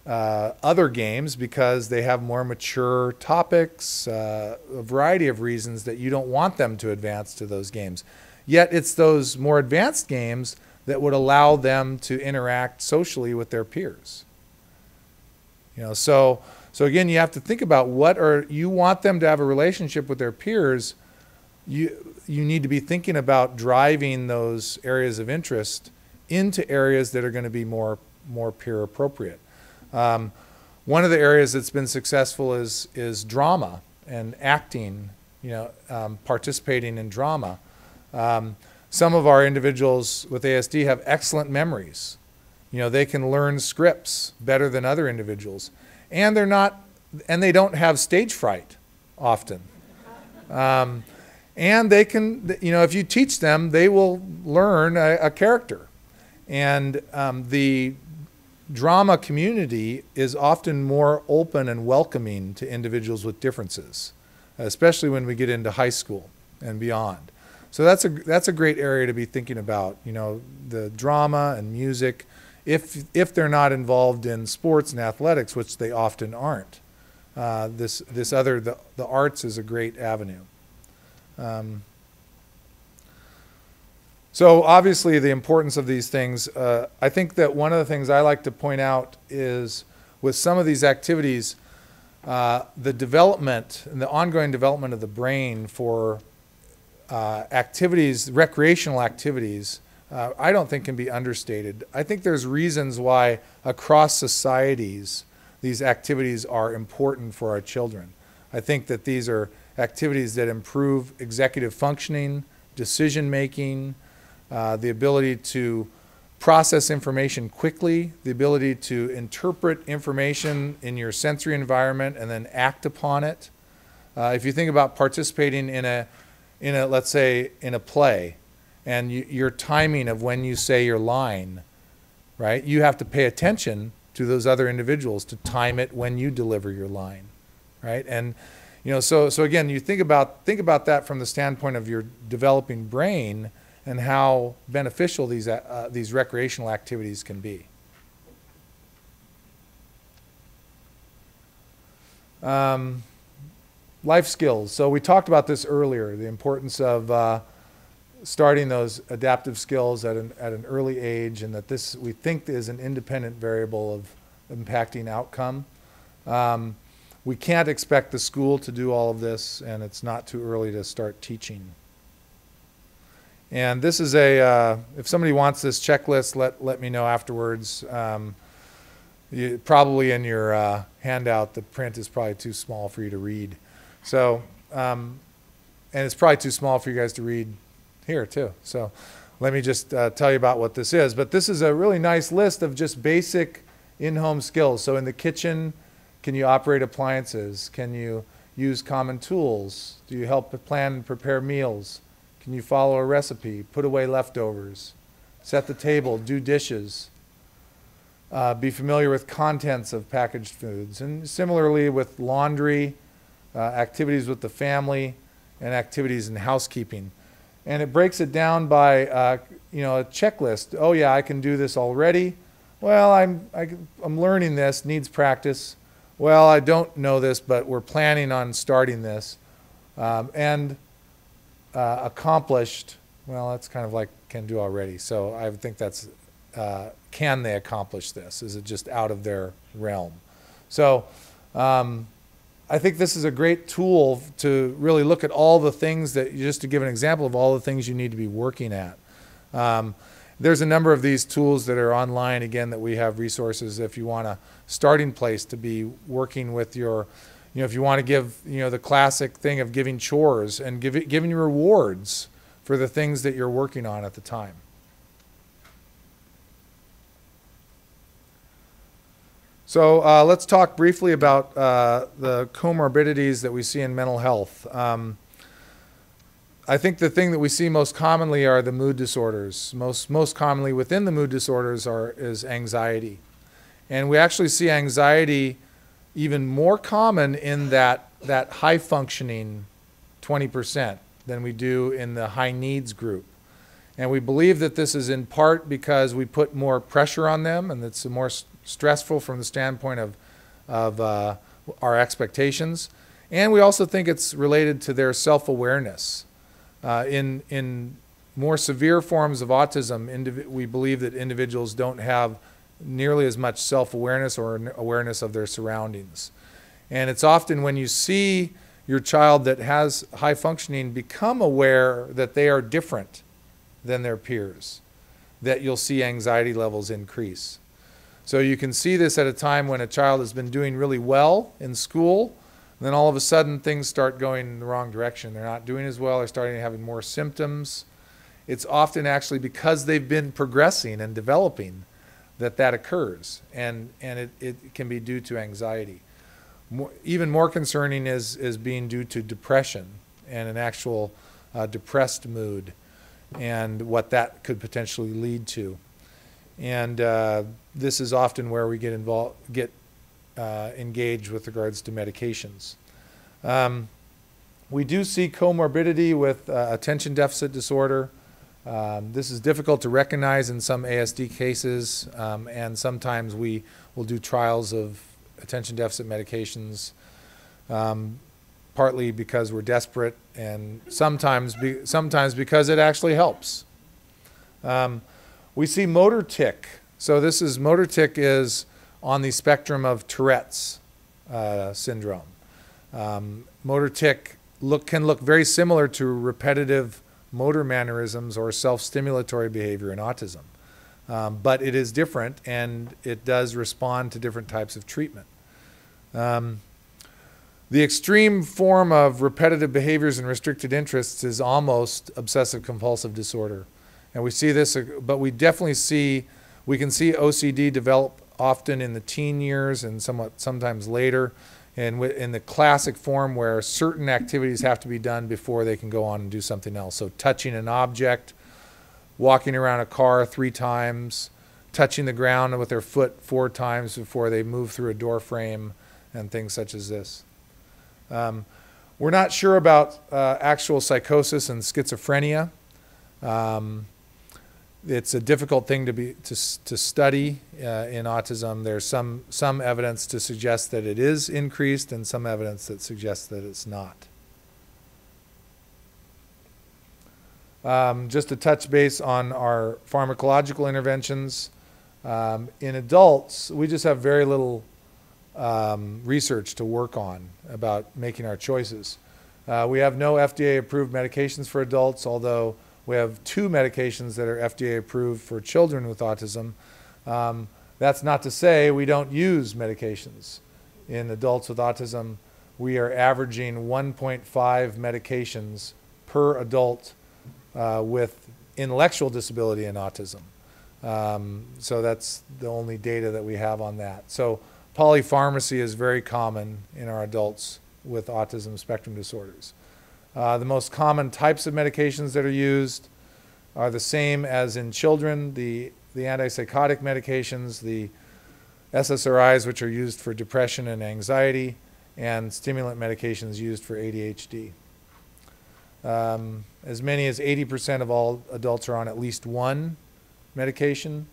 other games because they have more mature topics, a variety of reasons that you don't want them to advance to those games. Yet it's those more advanced games that would allow them to interact socially with their peers. So again, you have to think about you want them to have a relationship with their peers. You need to be thinking about driving those areas of interest into areas that are going to be more peer appropriate. One of the areas that's been successful is drama and acting, participating in drama. Some of our individuals with ASD have excellent memories. They can learn scripts better than other individuals, and they don't have stage fright often. And they can, if you teach them, they will learn a character. And the drama community is often more open and welcoming to individuals with differences, especially when we get into high school and beyond. So that's a great area to be thinking about, the drama and music, if they're not involved in sports and athletics, which they often aren't. The arts is a great avenue. So obviously the importance of these things, I think that one of the things I like to point out is with some of these activities, the development and the ongoing development of the brain for recreational activities, I don't think can be understated. I think there's reasons why across societies these activities are important for our children. I think that these are activities that improve executive functioning, decision making, the ability to process information quickly, the ability to interpret information in your sensory environment and then act upon it. If you think about participating in a let's say in a play, and your timing of when you say your line, right? You have to pay attention to those other individuals to time it when you deliver your line, right? And You know, so again, you think about that from the standpoint of your developing brain and how beneficial these recreational activities can be. Life skills. So we talked about this earlier, the importance of starting those adaptive skills at an early age, and that this, we think, is an independent variable of impacting outcome. We can't expect the school to do all of this, and it's not too early to start teaching. And this is if somebody wants this checklist, let me know afterwards. Probably in your handout, the print is probably too small for you to read. So, and it's probably too small for you guys to read here too. So let me just tell you about what this is. But this is a really nice list of just basic in-home skills. So in the kitchen, can you operate appliances? Can you use common tools? Do you help plan and prepare meals? Can you follow a recipe? Put away leftovers? Set the table? Do dishes? Be familiar with contents of packaged foods. And similarly with laundry, activities with the family, and activities in housekeeping. And it breaks it down by you know, a checklist. Oh yeah, I can do this already. Well, I'm learning this, needs practice. Well, I don't know this, but we're planning on starting this. And accomplished, well, that's kind of like can do already. So I think that's, can they accomplish this? Is it just out of their realm? So I think this is a great tool to really look at all the things that, just to give an example of all the things you need to be working at. There's a number of these tools that are online, again, that we have resources if you want a starting place to be working with your, you know, if you want to give, you know, the classic thing of giving chores and giving rewards for the things that you're working on at the time. So let's talk briefly about the comorbidities that we see in mental health. I think the thing that we see most commonly are the mood disorders. Most commonly within the mood disorders is anxiety. And we actually see anxiety even more common in that high functioning 20% than we do in the high needs group. And we believe that this is in part because we put more pressure on them, and it's more stressful from the standpoint of our expectations. And we also think it's related to their self-awareness. In more severe forms of autism, we believe that individuals don't have nearly as much self-awareness or awareness of their surroundings. And it's often when you see your child that has high functioning become aware that they are different than their peers, that you'll see anxiety levels increase. So you can see this at a time when a child has been doing really well in school, and then all of a sudden things start going in the wrong direction. They're not doing as well, they're starting to have more symptoms. It's often actually because they've been progressing and developing that occurs, and it can be due to anxiety. Even more concerning is being due to depression and an actual depressed mood, and what that could potentially lead to. And this is often where we get engaged with regards to medications. We do see comorbidity with attention deficit disorder. This is difficult to recognize in some ASD cases, and sometimes we will do trials of attention deficit medications, partly because we're desperate, and sometimes because it actually helps. We see motor tic. So motor tic is on the spectrum of Tourette's syndrome. Motor tic can look very similar to repetitive motor mannerisms or self-stimulatory behavior in autism. But it is different, and it does respond to different types of treatment. The extreme form of repetitive behaviors and restricted interests is almost obsessive compulsive disorder. And we see this, but we definitely we can see OCD develop often in the teen years and sometimes later, and in the classic form where certain activities have to be done before they can go on and do something else. So touching an object, walking around a car 3 times, touching the ground with their foot 4 times before they move through a door frame, and things such as this. We're not sure about actual psychosis and schizophrenia. It's a difficult thing to study in autism. There's some evidence to suggest that it is increased and some evidence that suggests that it's not. Just to touch base on our pharmacological interventions. In adults, we just have very little research to work on about making our choices. We have no FDA-approved medications for adults, although we have 2 medications that are FDA approved for children with autism. That's not to say we don't use medications. In adults with autism, we are averaging 1.5 medications per adult with intellectual disability and autism. So that's the only data that we have on that. So polypharmacy is very common in our adults with autism spectrum disorders. The most common types of medications that are used are the same as in children, the antipsychotic medications, the SSRIs, which are used for depression and anxiety, and stimulant medications used for ADHD. As many as 80% of all adults are on at least one medication,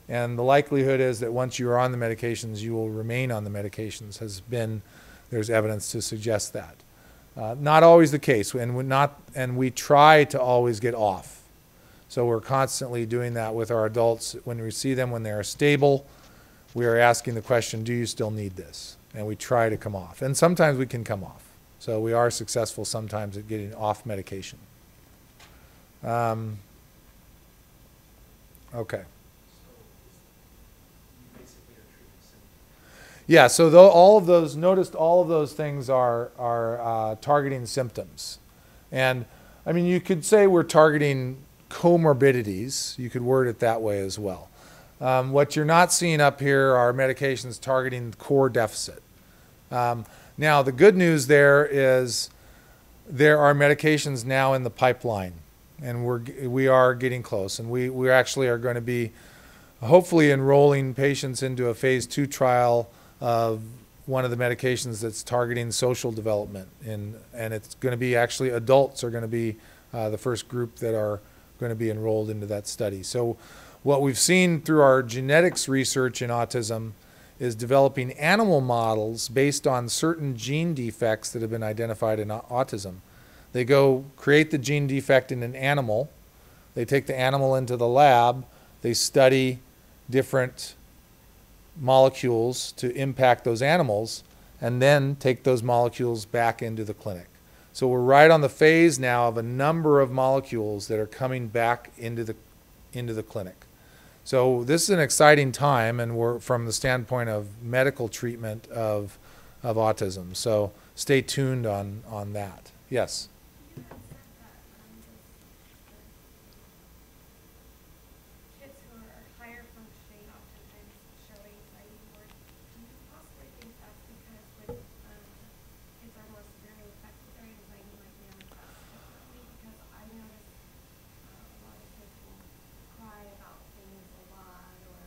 and the likelihood is that once you are on the medications, you will remain on the medications. There's evidence to suggest that. Not always the case, and we try to always get off. So we're constantly doing that with our adults. When we see them when they are stable, we are asking the question, do you still need this? And we try to come off. And sometimes we can come off. So we are successful sometimes at getting off medication. Okay. Yeah, so all of those, noticed all of those things are targeting symptoms. And I mean, you could say we're targeting comorbidities. You could word it that way as well. What you're not seeing up here are medications targeting core deficit. Now, the good news there is there are medications now in the pipeline, and we are getting close. And we actually are going to be hopefully enrolling patients into a phase 2 trial of one of the medications that's targeting social development. And it's going to be actually adults are going to be the first group that are going to be enrolled into that study. So what we've seen through our genetics research in autism is developing animal models based on certain gene defects that have been identified in autism. They go create the gene defect in an animal. They take the animal into the lab. They study different molecules to impact those animals, and then take those molecules back into the clinic. So we're right on the phase now of a number of molecules that are coming back into the clinic. So this is an exciting time, and we're from the standpoint of medical treatment of autism. So stay tuned on that. Yes? You had said that kids who are higher functioning oftentimes show anxiety more. Do you possibly think that's because when kids are more severely affected, their anxiety might manifest differently? Because I notice a lot of kids will cry about things a lot or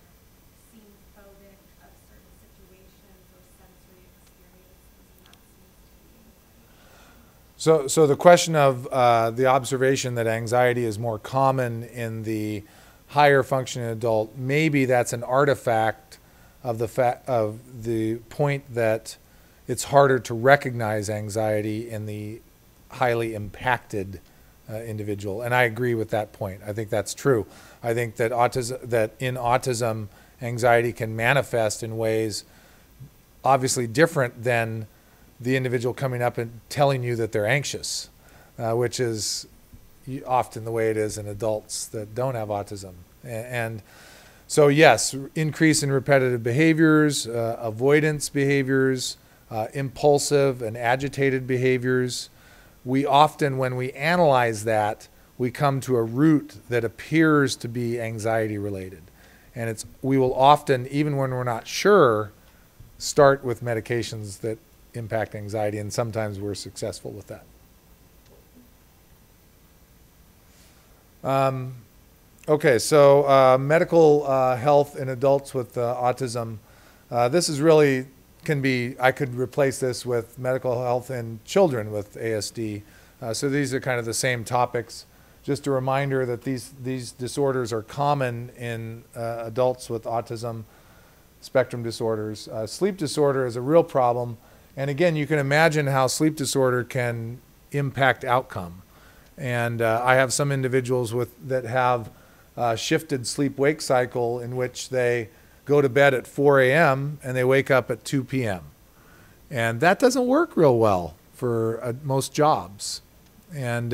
seem phobic of certain situations or sensory experiences, and that seems to be anxiety. So the question of the observation that anxiety is more common in the higher functioning adult, maybe that's an artifact of the point that it's harder to recognize anxiety in the highly impacted individual. And I agree with that point. I think that's true. I think that in autism, anxiety can manifest in ways obviously different than the individual coming up and telling you that they're anxious, which is often the way it is in adults that don't have autism. And so yes, increase in repetitive behaviors, avoidance behaviors, impulsive and agitated behaviors. We often, when we analyze that, we come to a root that appears to be anxiety related. And we will often, even when we're not sure, start with medications that impact anxiety, and sometimes we're successful with that. Okay, so medical health in adults with autism. This is really can be, I could replace this with medical health in children with ASD. So these are kind of the same topics. Just a reminder that these disorders are common in adults with autism spectrum disorders. Sleep disorder is a real problem. And again, you can imagine how sleep disorder can impact outcome. And I have some individuals that have shifted sleep-wake cycle in which they go to bed at 4 a.m. and they wake up at 2 p.m. And that doesn't work real well for most jobs. And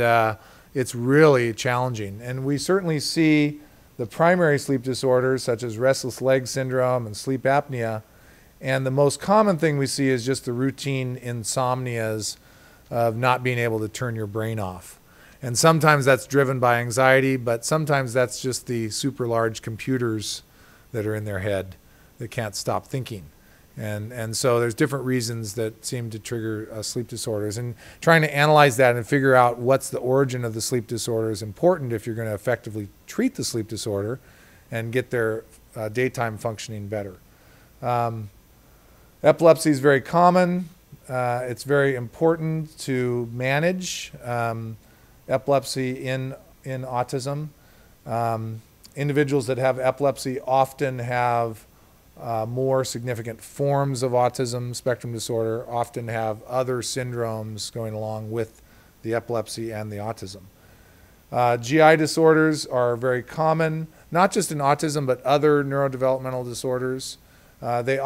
it's really challenging. And we certainly see the primary sleep disorders such as restless leg syndrome and sleep apnea. And the most common thing we see is just the routine insomnias of not being able to turn your brain off. And sometimes that's driven by anxiety, but sometimes that's just the super large computers that are in their head that can't stop thinking. And so there's different reasons that seem to trigger sleep disorders. And trying to analyze that and figure out what's the origin of the sleep disorder is important if you're going to effectively treat the sleep disorder and get their daytime functioning better. Epilepsy is very common. It's very important to manage epilepsy in autism. Individuals that have epilepsy often have more significant forms of autism spectrum disorder, often have other syndromes going along with the epilepsy and the autism. GI disorders are very common, not just in autism, but other neurodevelopmental disorders. They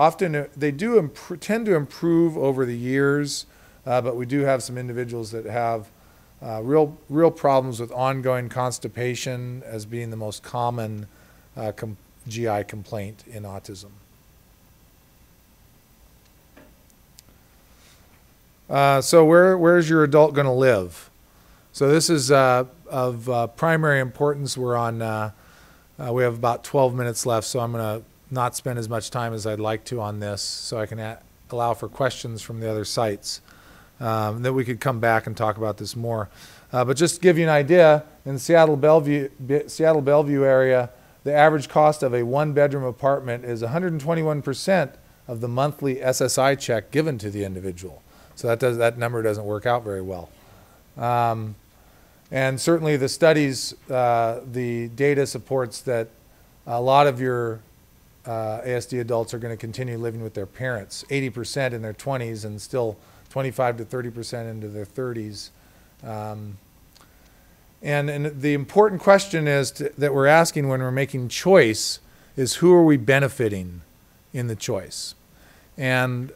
tend to improve over the years, but we do have some individuals that have real problems with ongoing constipation as being the most common GI complaint in autism. So where's your adult going to live? So this is of primary importance. We're on, we have about 12 minutes left, so I'm going to not spend as much time as I'd like to on this so I can allow for questions from the other sites. Then we could come back and talk about this more. But just to give you an idea, in the Seattle Bellevue area, the average cost of a one-bedroom apartment is 121% of the monthly SSI check given to the individual. So that number doesn't work out very well. And certainly the studies, the data supports that a lot of your ASD adults are going to continue living with their parents, 80% in their 20s and still 25 to 30% into their 30s. And the important question is that we're asking when we're making choice is who are we benefiting in the choice? And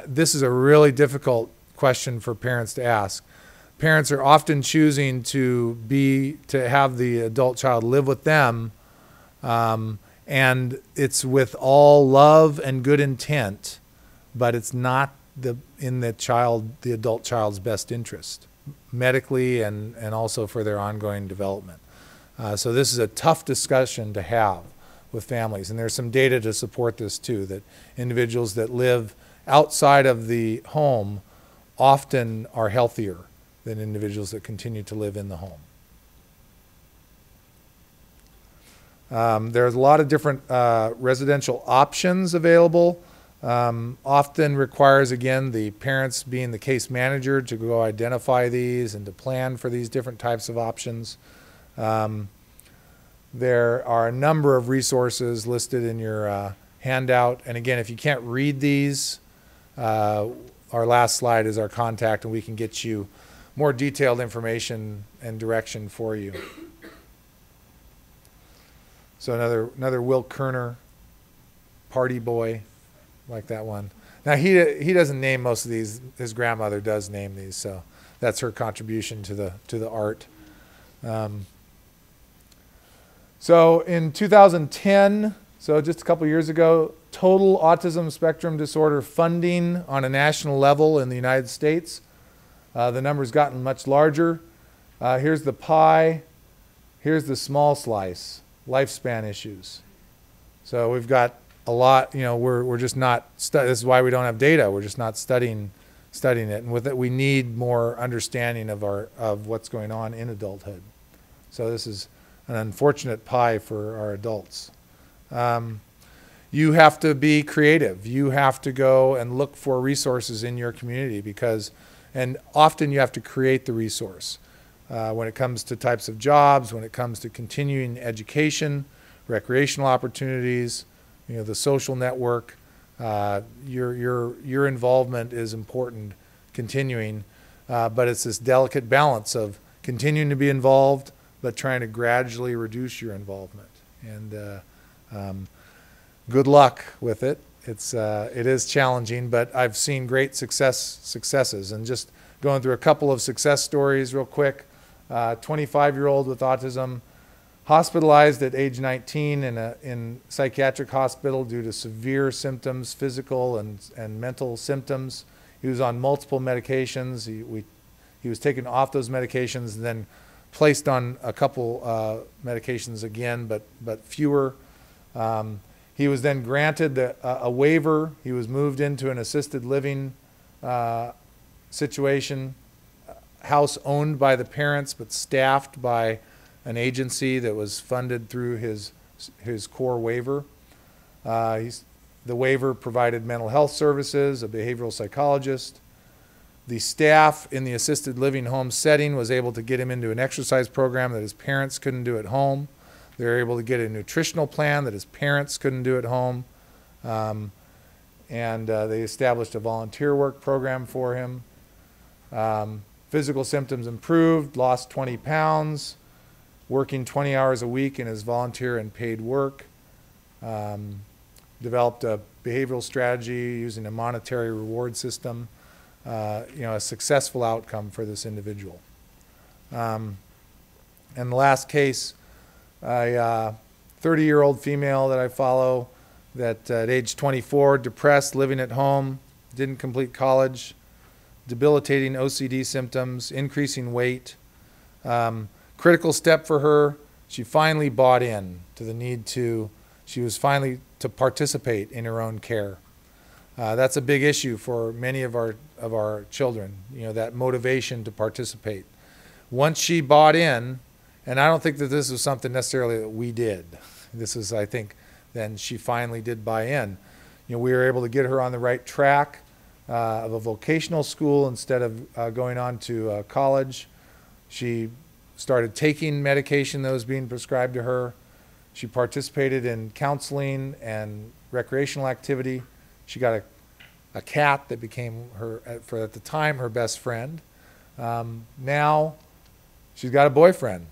this is a really difficult question for parents to ask. Parents are often choosing to have the adult child live with them, and it's with all love and good intent, but it's not in the adult child's best interest, medically and also for their ongoing development. So this is a tough discussion to have with families, and there's some data to support this too, that individuals that live outside of the home often are healthier than individuals that continue to live in the home. There's a lot of different residential options available. Often requires, again, the parents being the case manager to go identify these and to plan for these different types of options. There are a number of resources listed in your handout. And again, if you can't read these, our last slide is our contact, and we can get you more detailed information and direction for you. So another Will Kerner, Party Boy, like that one. Now he doesn't name most of these. His grandmother does name these, so that's her contribution to the art. So in 2010, so just a couple years ago, total autism spectrum disorder funding on a national level in the United States. The number's gotten much larger. Here's the pie. Here's the small slice, lifespan issues. So we've got a lot, we're just not, this is why we don't have data. We're just not studying it. And with it, we need more understanding of what's going on in adulthood. So this is an unfortunate pie for our adults. you have to be creative. You have to go and look for resources in your community and often you have to create the resource. When it comes to types of jobs, when it comes to continuing education, recreational opportunities, the social network, your involvement is important, continuing, but it's this delicate balance of continuing to be involved, but trying to gradually reduce your involvement. And good luck with it. It is challenging, but I've seen great successes. And just going through a couple of success stories real quick. 25-year-old with autism, hospitalized at age 19 in psychiatric hospital due to severe symptoms, physical and mental symptoms. He was on multiple medications. He was taken off those medications and then placed on a couple medications again, but fewer. He was then granted a waiver. He was moved into an assisted living situation, house owned by the parents but staffed by an agency that was funded through his core waiver. The waiver provided mental health services, a behavioral psychologist. The staff in the assisted living home setting was able to get him into an exercise program that his parents couldn't do at home. They were able to get a nutritional plan that his parents couldn't do at home. They established a volunteer work program for him. Physical symptoms improved, lost 20 pounds, working 20 hours a week in his volunteer and paid work. Developed a behavioral strategy using a monetary reward system. A successful outcome for this individual. And the last case, a 30-year-old female that I follow that at age 24, depressed, living at home, didn't complete college, debilitating OCD symptoms, increasing weight. Critical step for her, she finally bought in to the need she was finally to participate in her own care. That's a big issue for many of our children, that motivation to participate. Once she bought in, and I don't think that this was something necessarily that we did. This is, I think, then she finally did buy in. We were able to get her on the right track of a vocational school instead of going on to college. She started taking medication that was being prescribed to her. She participated in counseling and recreational activity. She got a cat that became at the time, her best friend. Now she's got a boyfriend.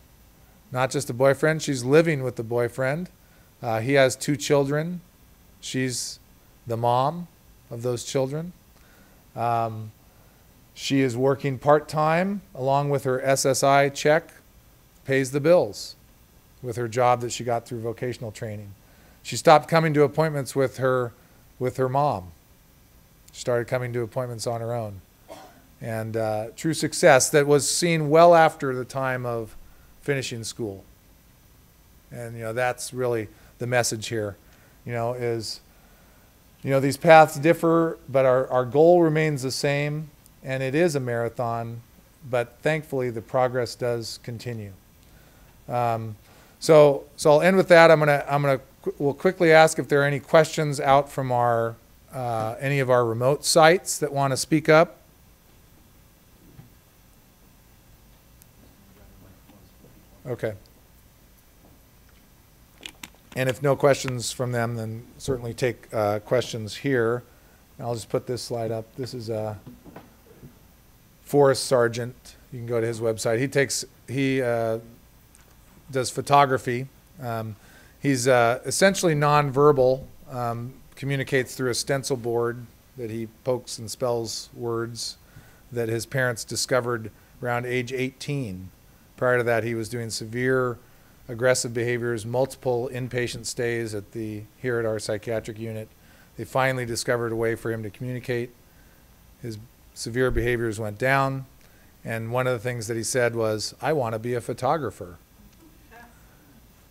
Not just a boyfriend, she's living with the boyfriend. He has 2 children. She's the mom of those children. She is working part-time along with her SSI check, pays the bills with her job that she got through vocational training. She stopped coming to appointments with her mom. She started coming to appointments on her own. And true success that was seen well after the time of finishing school. And that's really the message here, is these paths differ, but our goal remains the same, and it is a marathon, but thankfully the progress does continue. So I'll end with that. We'll quickly ask if there are any questions out from any of our remote sites that want to speak up. Okay. And if no questions from them, then certainly take questions here. I'll just put this slide up. This is Forrest Sargent. You can go to his website. He does photography. He's essentially nonverbal, communicates through a stencil board that he pokes and spells words that his parents discovered around age 18. Prior to that, he was doing severe aggressive behaviors, multiple inpatient stays here at our psychiatric unit. They finally discovered a way for him to communicate. His severe behaviors went down, and one of the things that he said was, "I want to be a photographer."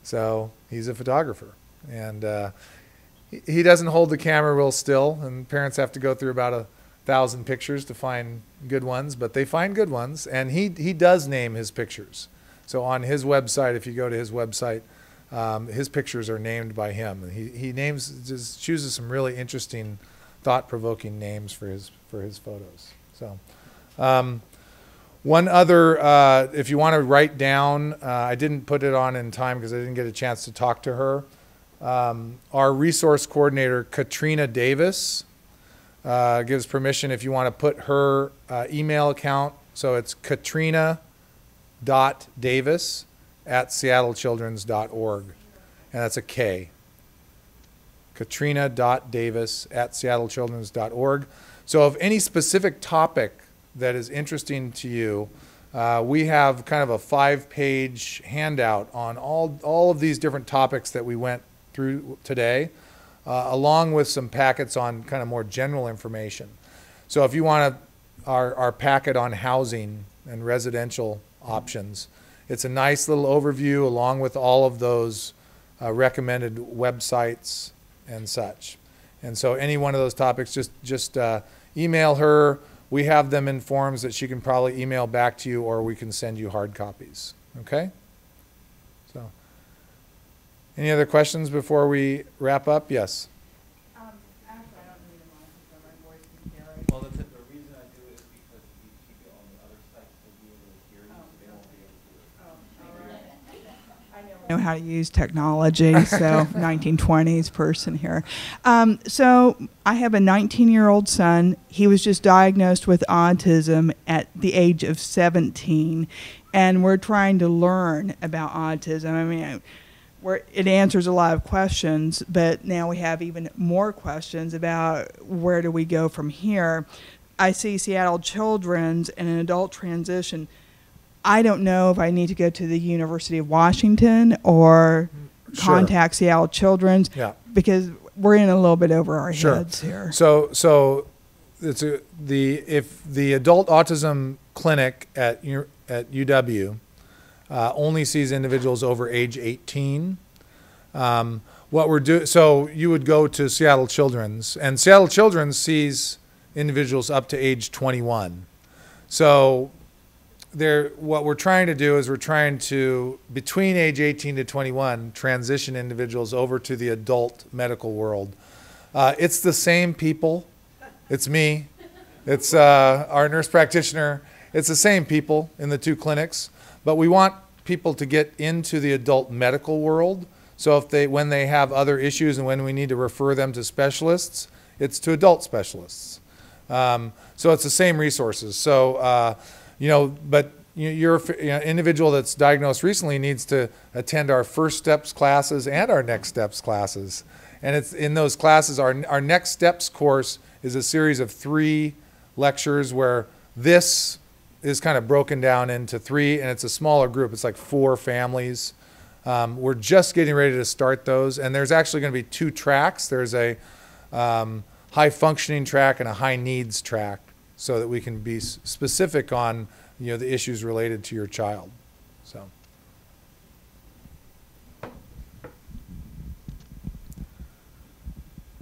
So he's a photographer, and he doesn't hold the camera real still, and parents have to go through about 1,000 pictures to find good ones, but they find good ones, and he does name his pictures. So on his website, if you go to his website, His pictures are named by him. And he just chooses some really interesting, thought-provoking names for his photos. So, one other, if you want to write down, I didn't put it on in time because I didn't get a chance to talk to her. Our resource coordinator, Katrina Davis, gives permission if you want to put her email account. So it's katrina.davis@seattlechildrens.org. And that's a K. katrina.davis@seattlechildrens.org. So if any specific topic that is interesting to you, we have kind of a 5-page handout on all of these different topics that we went through today, along with some packets on kind of more general information. So if you want our packet on housing and residential options, it's a nice little overview along with all of those recommended websites and such. And so any one of those topics, just email her. We have them in forms that she can probably email back to you, or we can send you hard copies. Okay? So, any other questions before we wrap up? Yes. Actually, I don't need a monitor, so my voice can carry. Well, the reason I do it is because we keep it on the other sites to be able to hear you, so they won't be able to do it. All right. I know how to use technology, so 1920s person here. So I have a 19-year-old son. He was just diagnosed with autism at the age of 17, and we're trying to learn about autism. I mean, it answers a lot of questions, but now we have even more questions about where do we go from here. I see Seattle Children's and an adult transition. I don't know if I need to go to the University of Washington or contact Seattle Children's, because we're in a little bit over our heads here. So it's if the Adult Autism Clinic at UW only sees individuals over age 18. What we're doing, so you would go to Seattle Children's, and Seattle Children's sees individuals up to age 21. So what we're trying to do is we're trying to, between age 18 to 21, transition individuals over to the adult medical world. It's the same people. It's me. It's our nurse practitioner. It's the same people in the two clinics, but we want people to get into the adult medical world. So when they have other issues and when we need to refer them to specialists, it's to adult specialists. So it's the same resources. So, but your individual that's diagnosed recently needs to attend our first steps classes and our next steps classes. And it's in those classes, our next steps course is a series of 3 lectures where this is kind of broken down into 3, and it's a smaller group. It's like 4 families. We're just getting ready to start those, and there's actually going to be 2 tracks. There's a high functioning track and a high needs track, so that we can be specific on the issues related to your child. So.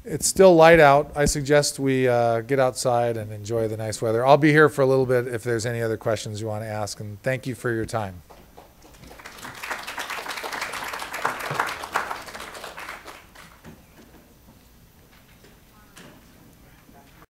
It's still light out. I suggest we get outside and enjoy the nice weather. I'll be here for a little bit if there's any other questions you want to ask, and thank you for your time.